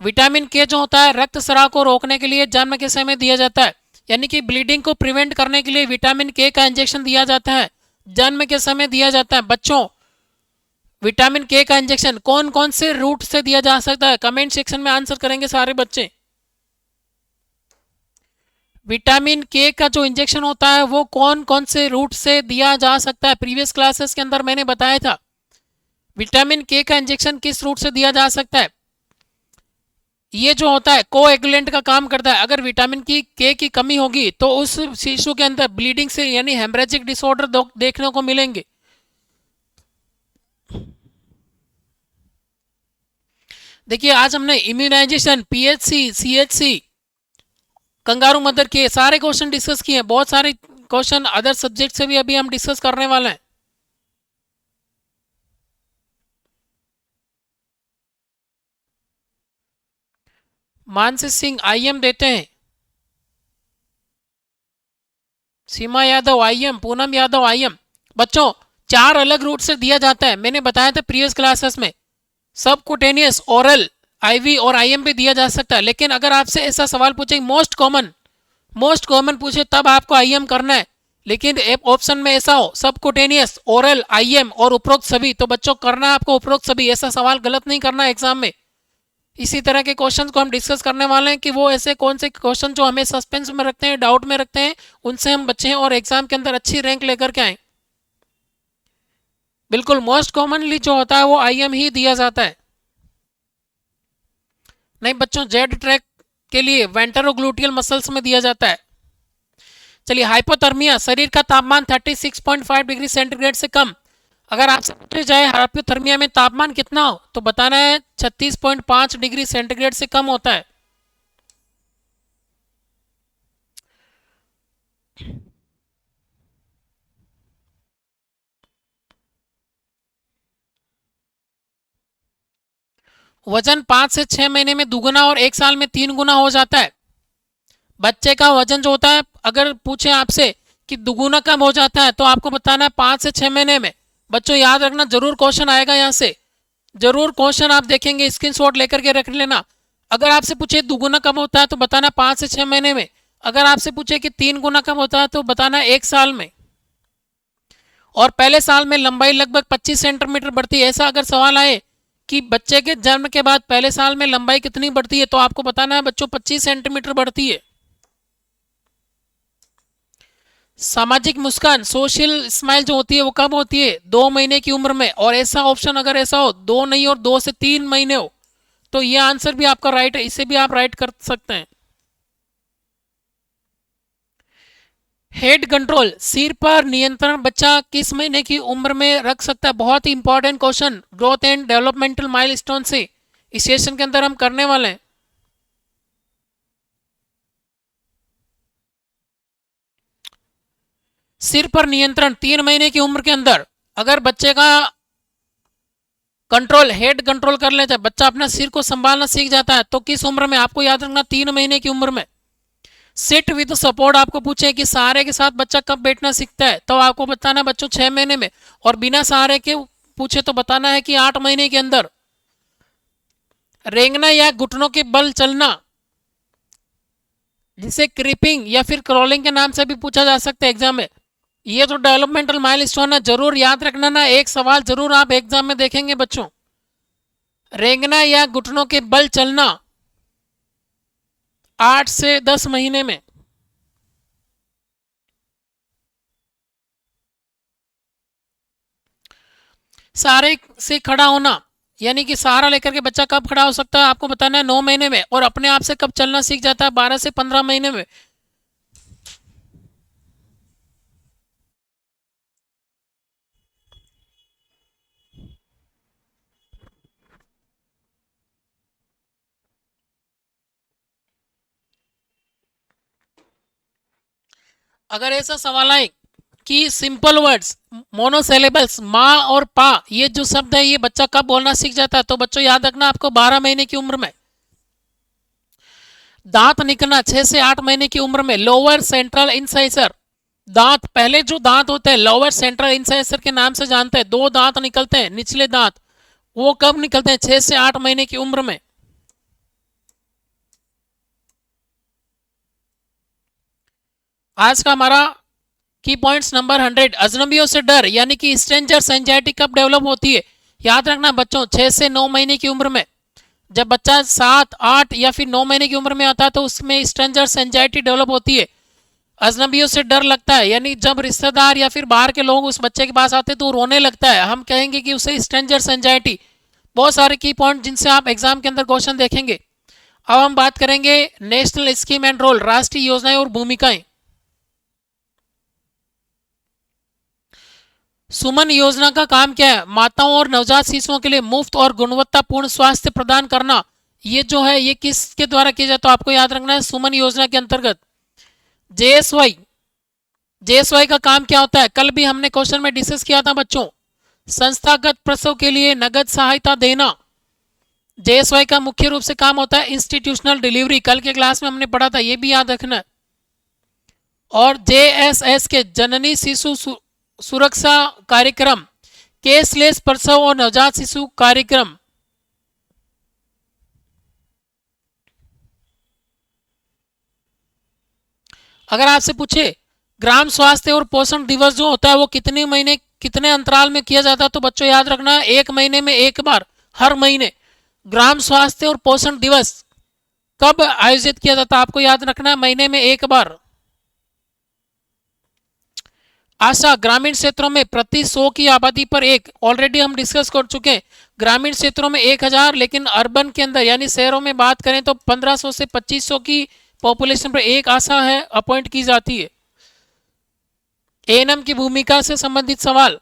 विटामिन के जो होता है रक्त स्राव को रोकने के लिए जन्म के समय दिया जाता है, यानी कि ब्लीडिंग को प्रिवेंट करने के लिए विटामिन के का इंजेक्शन दिया जाता है, जन्म के समय दिया जाता है। बच्चों विटामिन के का इंजेक्शन कौन कौन से रूट से दिया जा सकता है, कमेंट सेक्शन में आंसर करेंगे सारे बच्चे। विटामिन के का जो इंजेक्शन होता है वो कौन कौन से रूट से दिया जा सकता है, प्रीवियस क्लासेस के अंदर मैंने बताया था विटामिन के का इंजेक्शन किस रूट से दिया जा सकता है। ये जो होता है कोएगुलेंट का काम करता है। अगर विटामिन की के की कमी होगी तो उस शिशु के अंदर ब्लीडिंग से यानी हेमरेजिक डिसऑर्डर देखने को मिलेंगे। देखिए आज हमने immunization, PHC, CHC, kangaroo mother के सारे क्वेश्चन डिस्कस किए हैं। बहुत सारे क्वेश्चन अदर सब्जेक्ट से भी अभी हम डिस्कस करने वाले हैं। मानसी सिंह आईएम देते हैं, सीमा यादव आईएम, पूनम यादव आईएम। बच्चों 4 अलग रूट से दिया जाता है, मैंने बताया था प्रीवियस क्लासेस में। सबकुटेनियस, ओरल, आईवी और आईएम भी दिया जा सकता है। लेकिन अगर आपसे ऐसा सवाल पूछे मोस्ट कॉमन पूछे तब आपको आईएम करना है। लेकिन ऑप्शन में ऐसा हो सबकुटेनियस, ओरल, आईएम और उपरोक्त सभी, तो बच्चों करना है आपको उपरोक्त सभी। ऐसा सवाल गलत नहीं करना एग्जाम में। इसी तरह के क्वेश्चंस को हम डिस्कस करने वाले हैं कि वो ऐसे कौन से क्वेश्चन जो हमें सस्पेंस में रखते हैं, डाउट में रखते हैं, उनसे हम बचें और एग्जाम के अंदर अच्छी रैंक लेकर के आए। बिल्कुल मोस्ट कॉमनली जो होता है वो आईएम ही दिया जाता है। नहीं बच्चों, जेड ट्रैक के लिए वेंट्रोग्लूटियल मसल्स में दिया जाता है। चलिए हाइपोथर्मिया, शरीर का तापमान 36.5 डिग्री सेंटीग्रेड से कम। अगर आपसे पूछे जाए हाइपोथर्मिया में तापमान कितना हो तो बताना है 36.5 डिग्री सेंटीग्रेड से कम होता है। वजन 5 से 6 महीने में दुगुना और 1 साल में 3 गुना हो जाता है। बच्चे का वजन जो होता है अगर पूछे आपसे कि दुगुना कब हो जाता है तो आपको बताना है 5 से 6 महीने में। बच्चों याद रखना, जरूर क्वेश्चन आएगा यहाँ से। जरूर क्वेश्चन आप देखेंगे, स्क्रीनशॉट लेकर के रख लेना। अगर आपसे पूछे दुगुना कब होता है तो बताना 5 से 6 महीने में। अगर आपसे पूछे कि 3 गुना कब होता है तो बताना 1 साल में। और पहले साल में लंबाई लगभग 25 सेंटीमीटर बढ़ती है। ऐसा अगर सवाल आए कि बच्चे के जन्म के बाद पहले साल में लंबाई कितनी बढ़ती है तो आपको बताना है बच्चों 25 सेंटीमीटर बढ़ती है। सामाजिक मुस्कान सोशल स्माइल जो होती है वो कब होती है? 2 महीने की उम्र में। और ऐसा ऑप्शन अगर ऐसा हो 2 नहीं और 2 से 3 महीने हो तो ये आंसर भी आपका राइट है, इसे भी आप राइट कर सकते हैं। हेड कंट्रोल सिर पर नियंत्रण बच्चा किस महीने की उम्र में रख सकता है? बहुत ही important question, growth and developmental milestone से इस सेशन के अंदर हम करने वाले हैं। सिर पर नियंत्रण 3 महीने की उम्र के अंदर अगर बच्चे का कंट्रोल हेड कंट्रोल कर लेता है, बच्चा अपना सिर को संभालना सीख जाता है, तो किस उम्र में? आपको याद रखना 3 महीने की उम्र में। सिट विद सपोर्ट आपको पूछे कि सहारे के साथ बच्चा कब बैठना सीखता है तो आपको बताना बच्चों 6 महीने में। और बिना सहारे के पूछे तो बताना है कि 8 महीने के अंदर। रेंगना या घुटनों के बल चलना जिसे क्रीपिंग या फिर क्रॉलिंग के नाम से भी पूछा जा सकता है एग्जाम में। ये तो डेवलपमेंटल माइलस्टोन है, जरूर याद रखना ना, एक सवाल जरूर आप एग्जाम में देखेंगे बच्चों। रेंगना या घुटनों के बल चलना 8 से 10 महीने में। सहारे से खड़ा होना यानी कि सहारा लेकर के बच्चा कब खड़ा हो सकता है? आपको बताना है 9 महीने में। और अपने आप से कब चलना सीख जाता है? 12 से 15 महीने में। अगर ऐसा सवाल आए कि सिंपल वर्ड्स मोनोसेलेबल्स माँ और पा ये जो शब्द है ये बच्चा कब बोलना सीख जाता है तो बच्चों याद रखना आपको 12 महीने की उम्र में। दांत निकलना 6 से 8 महीने की उम्र में। लोअर सेंट्रल इंसाइजर दांत, पहले जो दांत होते हैं लोअर सेंट्रल इंसाइजर के नाम से जानते हैं, दो दांत निकलते हैं निचले दांत, वो कब निकलते हैं? 6 से 8 महीने की उम्र में। आज का हमारा की पॉइंट्स नंबर 100, अजनबियों से डर यानी कि स्ट्रेंजर्स एंजाइटी कब डेवलप होती है? याद रखना बच्चों 6 से 9 महीने की उम्र में। जब बच्चा 7, 8 या फिर 9 महीने की उम्र में आता है तो उसमें स्ट्रेंजर्स एंजाइटी डेवलप होती है। अजनबियों से डर लगता है यानी जब रिश्तेदार या फिर बाहर के लोग उस बच्चे के पास आते तो रोने लगता है, हम कहेंगे कि उसे स्ट्रेंजर्स एंजाइटी। बहुत सारे की पॉइंट जिनसे आप एग्जाम के अंदर क्वेश्चन देखेंगे। अब हम बात करेंगे नेशनल स्कीम एंड रोल, राष्ट्रीय योजनाएं और भूमिकाएं। सुमन योजना का काम क्या है? माताओं और नवजात शिशुओं के लिए मुफ्त और गुणवत्तापूर्ण स्वास्थ्य प्रदान करना। ये जो है ये किसके द्वारा किया जाता है? आपको याद रखना है सुमन योजना के अंतर्गत। जेएसवाई, जेएसवाई का काम क्या होता है? कल भी हमने क्वेश्चन में डिस्कस किया था बच्चों। संस्थागत प्रसव के लिए नगद सहायता देना जेएसवाई का मुख्य रूप से काम होता है। इंस्टीट्यूशनल डिलीवरी कल के क्लास में हमने पढ़ा था, ये भी याद रखना है। और जेएसएस के जननी शिशु सुरक्षा कार्यक्रम, केसलेस प्रसव और नवजात शिशु कार्यक्रम। अगर आपसे पूछे ग्राम स्वास्थ्य और पोषण दिवस जो होता है वो कितने महीने कितने अंतराल में किया जाता है तो बच्चों याद रखना 1 महीने में एक बार, हर महीने। ग्राम स्वास्थ्य और पोषण दिवस कब आयोजित किया जाता है? आपको याद रखना है महीने में एक बार। आशा ग्रामीण क्षेत्रों में प्रति 100 की आबादी पर एक, ऑलरेडी हम डिस्कस कर चुके हैं। ग्रामीण क्षेत्रों में 1000, लेकिन अर्बन के अंदर यानी शहरों में बात करें तो 1500 से 2500 की पॉपुलेशन पर एक आशा है अपॉइंट की जाती है। एएनएम की भूमिका से संबंधित सवाल।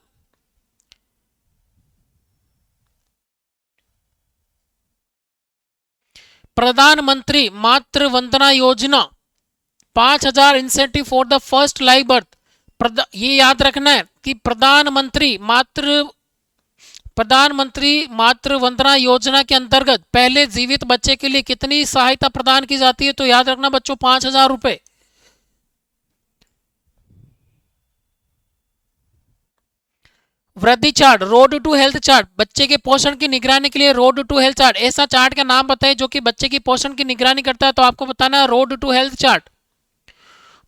प्रधानमंत्री मातृ Vandana Yojana 5000 incentive for the first live birth. ये याद रखना है कि प्रधानमंत्री मातृ वंदना योजना के अंतर्गत पहले जीवित बच्चे के लिए कितनी सहायता प्रदान की जाती है तो याद रखना बच्चों 5000 रुपए। वृद्धि chart, road to health chart, बच्चे के पोषण की निगरानी के लिए रोड टू हेल्थ चार्ट। ऐसा चार्ट का नाम बताइए जो कि बच्चे की पोषण की निगरानी करता है, तो आपको बताना है रोड टू हेल्थ चार्ट।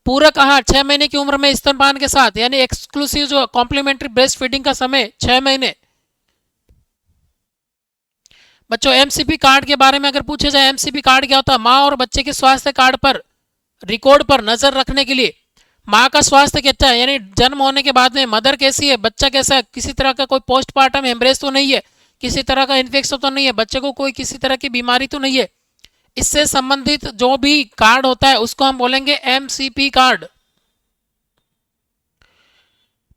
पूरक आहार, 6 महीने की उम्र में स्तनपान के साथ, यानी एक्सक्लूसिव जो कॉम्प्लीमेंट्री ब्रेस्ट फीडिंग का समय 6 महीने। बच्चों एमसीपी कार्ड के बारे में अगर पूछे जाए, एमसीपी कार्ड क्या होता है? माँ और बच्चे के स्वास्थ्य कार्ड पर रिकॉर्ड पर नजर रखने के लिए। माँ का स्वास्थ्य कैसा है, यानी जन्म होने के बाद में मदर कैसी है, बच्चा कैसा है, किसी तरह का कोई पोस्टमार्टम हेमरेज तो नहीं है, किसी तरह का इन्फेक्शन तो नहीं है, बच्चे को कोई किसी तरह की बीमारी तो नहीं है। इससे संबंधित जो भी कार्ड होता है उसको हम बोलेंगे एमसीपी कार्ड।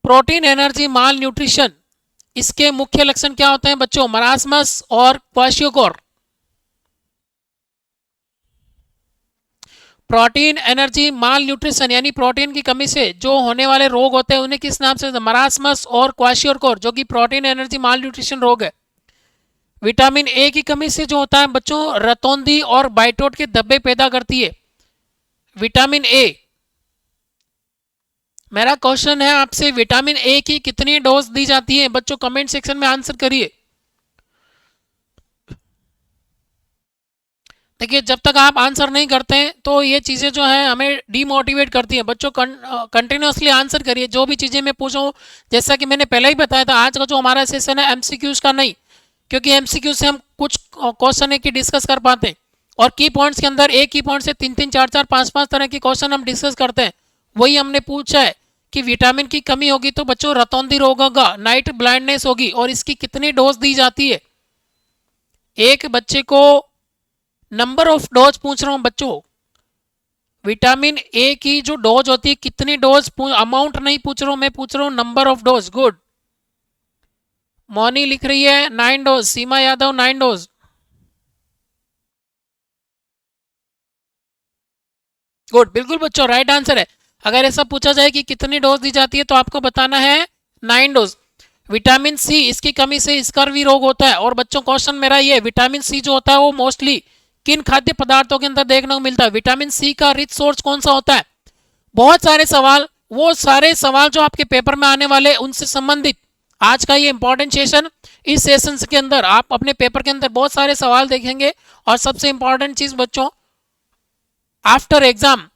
प्रोटीन एनर्जी माल न्यूट्रिशन, इसके मुख्य लक्षण क्या होते हैं बच्चों? मरासमस और क्वाशियोकोर। प्रोटीन एनर्जी माल न्यूट्रिशन यानी प्रोटीन की कमी से जो होने वाले रोग होते हैं उन्हें किस नाम से? मरासमस और क्वाशियोकोर, जो कि प्रोटीन एनर्जी माल न्यूट्रिशन रोग है। विटामिन ए की कमी से जो होता है बच्चों, रतौंधी और बाइटोट के धब्बे पैदा करती है विटामिन ए। मेरा क्वेश्चन है आपसे, विटामिन ए की कितनी डोज दी जाती है बच्चों? कमेंट सेक्शन में आंसर करिए। देखिए जब तक आप आंसर नहीं करते हैं तो ये चीज़ें जो है हमें डीमोटिवेट करती हैं। बच्चों कंटिन्यूसली आंसर करिए, जो भी चीज़ें मैं पूछूं। जैसा कि मैंने पहले ही बताया था, आज का जो हमारा सेशन है एमसीक्यूज का नहीं, क्योंकि एमसीक्यू से हम कुछ क्वेश्चन है कि डिस्कस कर पाते हैं, और की पॉइंट्स के अंदर एक की पॉइंट से 3-3, 4-4, 5-5 तरह के क्वेश्चन हम डिस्कस करते हैं। वही हमने पूछा है कि विटामिन की कमी होगी तो बच्चों रतौंधी रोग होगा, नाइट ब्लाइंडनेस होगी, और इसकी कितनी डोज दी जाती है। एक बच्चे को नंबर ऑफ डोज पूछ रहा हूं बच्चों, विटामिन ए की जो डोज होती है कितनी डोज, अमाउंट नहीं पूछ रहा हूं मैं, पूछ रहा हूं number of dose. Good, Mauni लिख रही है 9 dose, Seema Yadav 9 dose. Good, बिल्कुल बच्चों राइट आंसर है। अगर ऐसा पूछा जाए कि कितनी डोज दी जाती है तो आपको बताना है 9 डोज। विटामिन सी, इसकी कमी से स्कर्वी रोग होता है। और बच्चों क्वेश्चन मेरा ये, विटामिन सी जो होता है वो मोस्टली किन खाद्य पदार्थों के अंदर देखने को मिलता है? विटामिन सी का रिच सोर्स कौन सा होता है? बहुत सारे सवाल, वो सारे सवाल जो आपके पेपर में आने वाले उनसे संबंधित आज का ये इंपॉर्टेंट सेशन। इस सेशन के अंदर आप अपने पेपर के अंदर बहुत सारे सवाल देखेंगे, और सबसे इंपॉर्टेंट चीज बच्चों, आफ्टर एग्जाम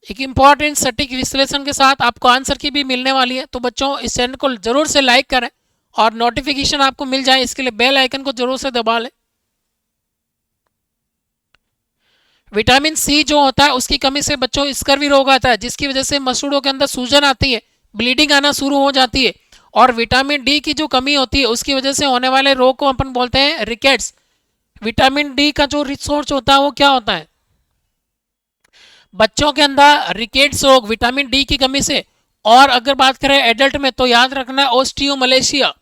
एक इंपॉर्टेंट सटीक विश्लेषण के साथ आपको आंसर की भी मिलने वाली है। तो बच्चों इस चैनल को जरूर से लाइक करें, और नोटिफिकेशन आपको मिल जाए इसके लिए बेल आइकन को जरूर से दबा लें। विटामिन सी जो होता है उसकी कमी से बच्चों स्कर्वी रोग आता है, जिसकी वजह से मसूड़ों के अंदर सूजन आती है, ब्लीडिंग आना शुरू हो जाती है। और विटामिन डी की जो कमी होती है उसकी वजह से होने वाले रोग को अपन बोलते हैं रिकेट्स। विटामिन डी का जो रिसोर्स होता है वो क्या होता है बच्चों के अंदर? रिकेट्स रोग विटामिन डी की कमी से। और अगर बात करें एडल्ट में तो याद रखना ओस्टियोमलेशिया।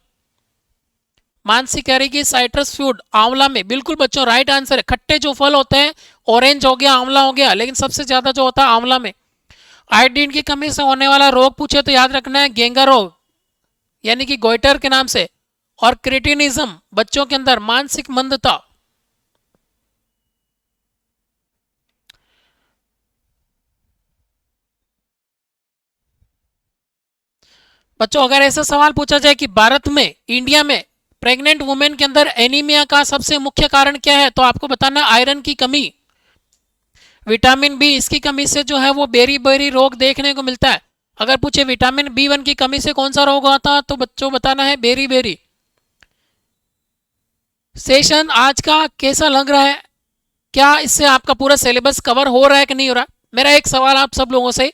मानसी कह रही कि साइट्रस फ्रूट, आंवला में, बिल्कुल बच्चों राइट आंसर है। खट्टे जो फल होते हैं, ऑरेंज हो गया, आंवला हो गया, लेकिन सबसे ज्यादा जो होता है आंवला में। आयोडीन की कमी से होने वाला रोग पूछे तो याद रखना है गेंगा रोग, यानी कि गोइटर के नाम से। और क्रिटिनिज्म बच्चों के अंदर मानसिक मंदता। बच्चों अगर ऐसा सवाल पूछा जाए कि भारत में, इंडिया में प्रेग्नेंट वुमेन के अंदर एनीमिया का सबसे मुख्य कारण क्या है, तो आपको बताना आयरन की कमी। विटामिन बी, इसकी कमी से जो है वो बेरी बेरी रोग देखने को मिलता है। अगर पूछे विटामिन बी1 की कमी से कौन सा रोग आता है तो बच्चों बताना है बेरी बेरी। सेशन आज का कैसा लग रहा है? क्या इससे आपका पूरा सिलेबस कवर हो रहा है कि नहीं हो रहा? मेरा एक सवाल आप सब लोगों से,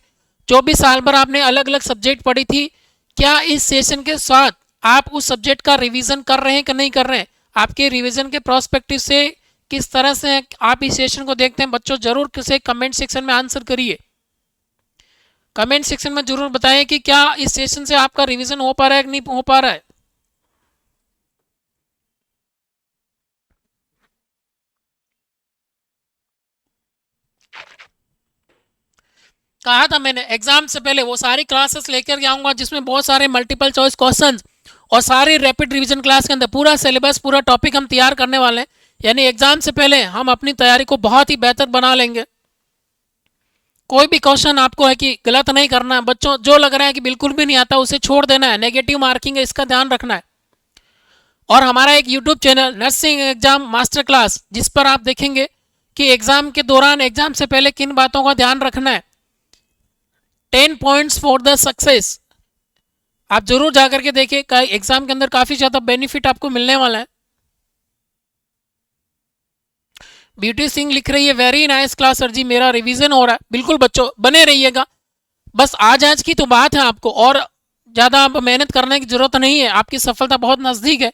जो भी साल भर आपने अलग अलग सब्जेक्ट पढ़ी थी, क्या इस सेशन के साथ आप उस सब्जेक्ट का रिवीजन कर रहे हैं कि नहीं कर रहे हैं? आपके रिवीजन के प्रोस्पेक्टिव से किस तरह से आप इस सेशन को देखते हैं बच्चों? जरूर किसी कमेंट सेक्शन में आंसर करिए। कमेंट सेक्शन में जरूर बताएं कि क्या इस सेशन से आपका रिवीजन हो पा रहा है कि नहीं हो पा रहा है। कहा था मैंने एग्जाम से पहले वो सारी क्लासेस लेकर आऊंगा जिसमें बहुत सारे मल्टीपल चॉइस क्वेश्चंस और सारी रैपिड रिवीजन क्लास के अंदर पूरा सिलेबस, पूरा टॉपिक हम तैयार करने वाले हैं। यानी एग्जाम से पहले हम अपनी तैयारी को बहुत ही बेहतर बना लेंगे। कोई भी क्वेश्चन आपको है कि गलत नहीं करना है बच्चों, जो लग रहा है कि बिल्कुल भी नहीं आता उसे छोड़ देना है, नेगेटिव मार्किंग है, इसका ध्यान रखना है। और हमारा एक YouTube channel nursing exam master class, जिस पर आप देखेंगे कि एग्जाम के दौरान, एग्जाम से पहले किन बातों का ध्यान रखना है। 10 पॉइंट्स फॉर द सक्सेस, आप जरूर जाकर के देखिए, एग्जाम के अंदर काफी ज्यादा बेनिफिट आपको मिलने वाला है। ब्यूटी सिंह लिख रही है वेरी नाइस क्लास सर जी, मेरा रिवीजन हो रहा है। बिल्कुल बच्चों बने रहिएगा, बस आज की तो बात है, आपको और ज़्यादा आप मेहनत करने की ज़रूरत नहीं है, आपकी सफलता बहुत नज़दीक है।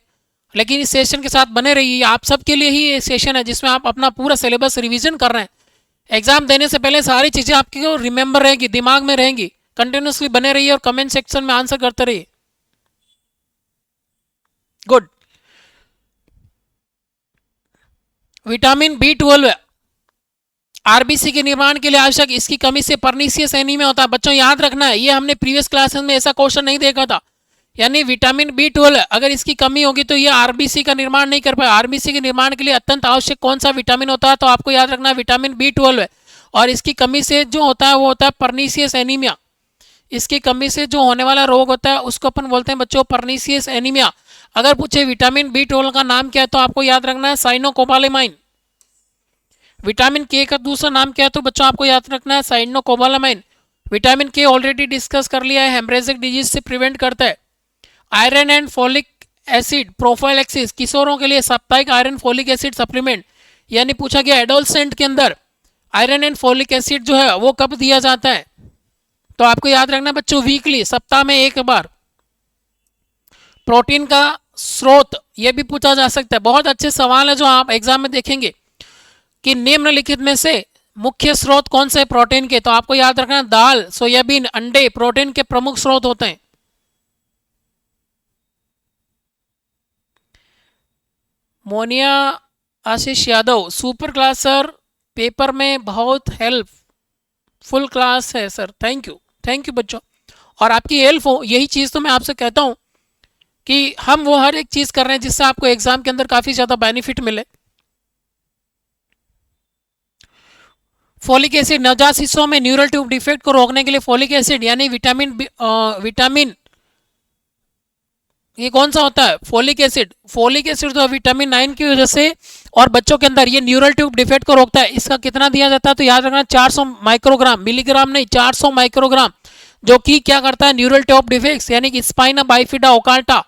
लेकिन इस सेशन के साथ बने रहिए, आप सबके लिए ही ये सेशन है जिसमें आप अपना पूरा सिलेबस रिवीजन कर रहे हैं। एग्जाम देने से पहले सारी चीज़ें आपकी रिमेंबर रहेंगी, दिमाग में रहेंगी। कंटिन्यूसली बने रहिए और कमेंट सेक्शन में आंसर करते रहिए। गुड। विटामिन B12 आरबीसी के निर्माण के लिए आवश्यक, इसकी कमी से पर्नीशियस एनीमिया होता है। बच्चों याद रखना है, ये हमने प्रीवियस क्लासेस में ऐसा क्वेश्चन नहीं देखा था। यानी विटामिन B12 अगर इसकी कमी होगी तो ये आरबीसी का निर्माण नहीं कर पाए। आरबीसी के निर्माण के लिए अत्यंत आवश्यक कौन सा विटामिन होता है, तो आपको याद रखना है विटामिन B12 है। और इसकी कमी से जो होता है वो होता है पर्नीशियस एनीमिया। इसकी कमी से जो होने वाला रोग होता है उसको अपन बोलते हैं बच्चों पर्नीशियस एनीमिया। अगर पूछे विटामिन B12 का नाम क्या है तो आपको याद रखना है साइनोकोबालेमाइन। विटामिन के का दूसरा नाम क्या है तो बच्चों आपको याद रखना है साइनोकोबालामाइन। विटामिन के ऑलरेडी डिस्कस कर लिया है, हेमरेजिक डिजीज से प्रिवेंट करता है। Iron and folic acid prophylaxis, किशोरों के लिए साप्ताहिक आयरन फोलिक एसिड सप्लीमेंट, यानी पूछा गया एडोलसेंट के अंदर आयरन एंड फोलिक एसिड जो है वो कब दिया जाता है, तो आपको याद रखना बच्चों वीकली, सप्ताह में एक बार। प्रोटीन का स्रोत ये भी पूछा जा सकता है, बहुत अच्छे सवाल है जो आप एग्जाम में देखेंगे कि निम्नलिखित में से मुख्य स्रोत कौन से प्रोटीन के, तो आपको याद रखना दाल, सोयाबीन, अंडे प्रोटीन के प्रमुख स्रोत होते हैं। Monia Ashish Yadav super class sir, paper में बहुत हेल्पफुल क्लास है सर, थैंक यू बच्चों। और आपकी हेल्प हो, यही चीज़ तो मैं आपसे कहता हूँ कि हम वो हर एक चीज़ कर रहे हैं जिससे आपको एग्जाम के अंदर काफ़ी ज़्यादा बेनिफिट मिले। फोलिक एसिड, नवजात शिशुओं में न्यूरल ट्यूब डिफेक्ट को रोकने के लिए फोलिक एसिड यानी विटामिन ये कौन सा होता है, फोलिक एसिड। फोलिक एसिड तो विटामिन 9 की वजह से और बच्चों के अंदर ये न्यूरल ट्यूब डिफेक्ट को रोकता है। इसका कितना दिया जाता है तो याद रखना 400 माइक्रोग्राम, मिलीग्राम नहीं 400 माइक्रोग्राम, जो कि क्या करता है न्यूरल ट्यूब डिफेक्ट्स यानी कि स्पाइना बाइफिडा ओकाल्टा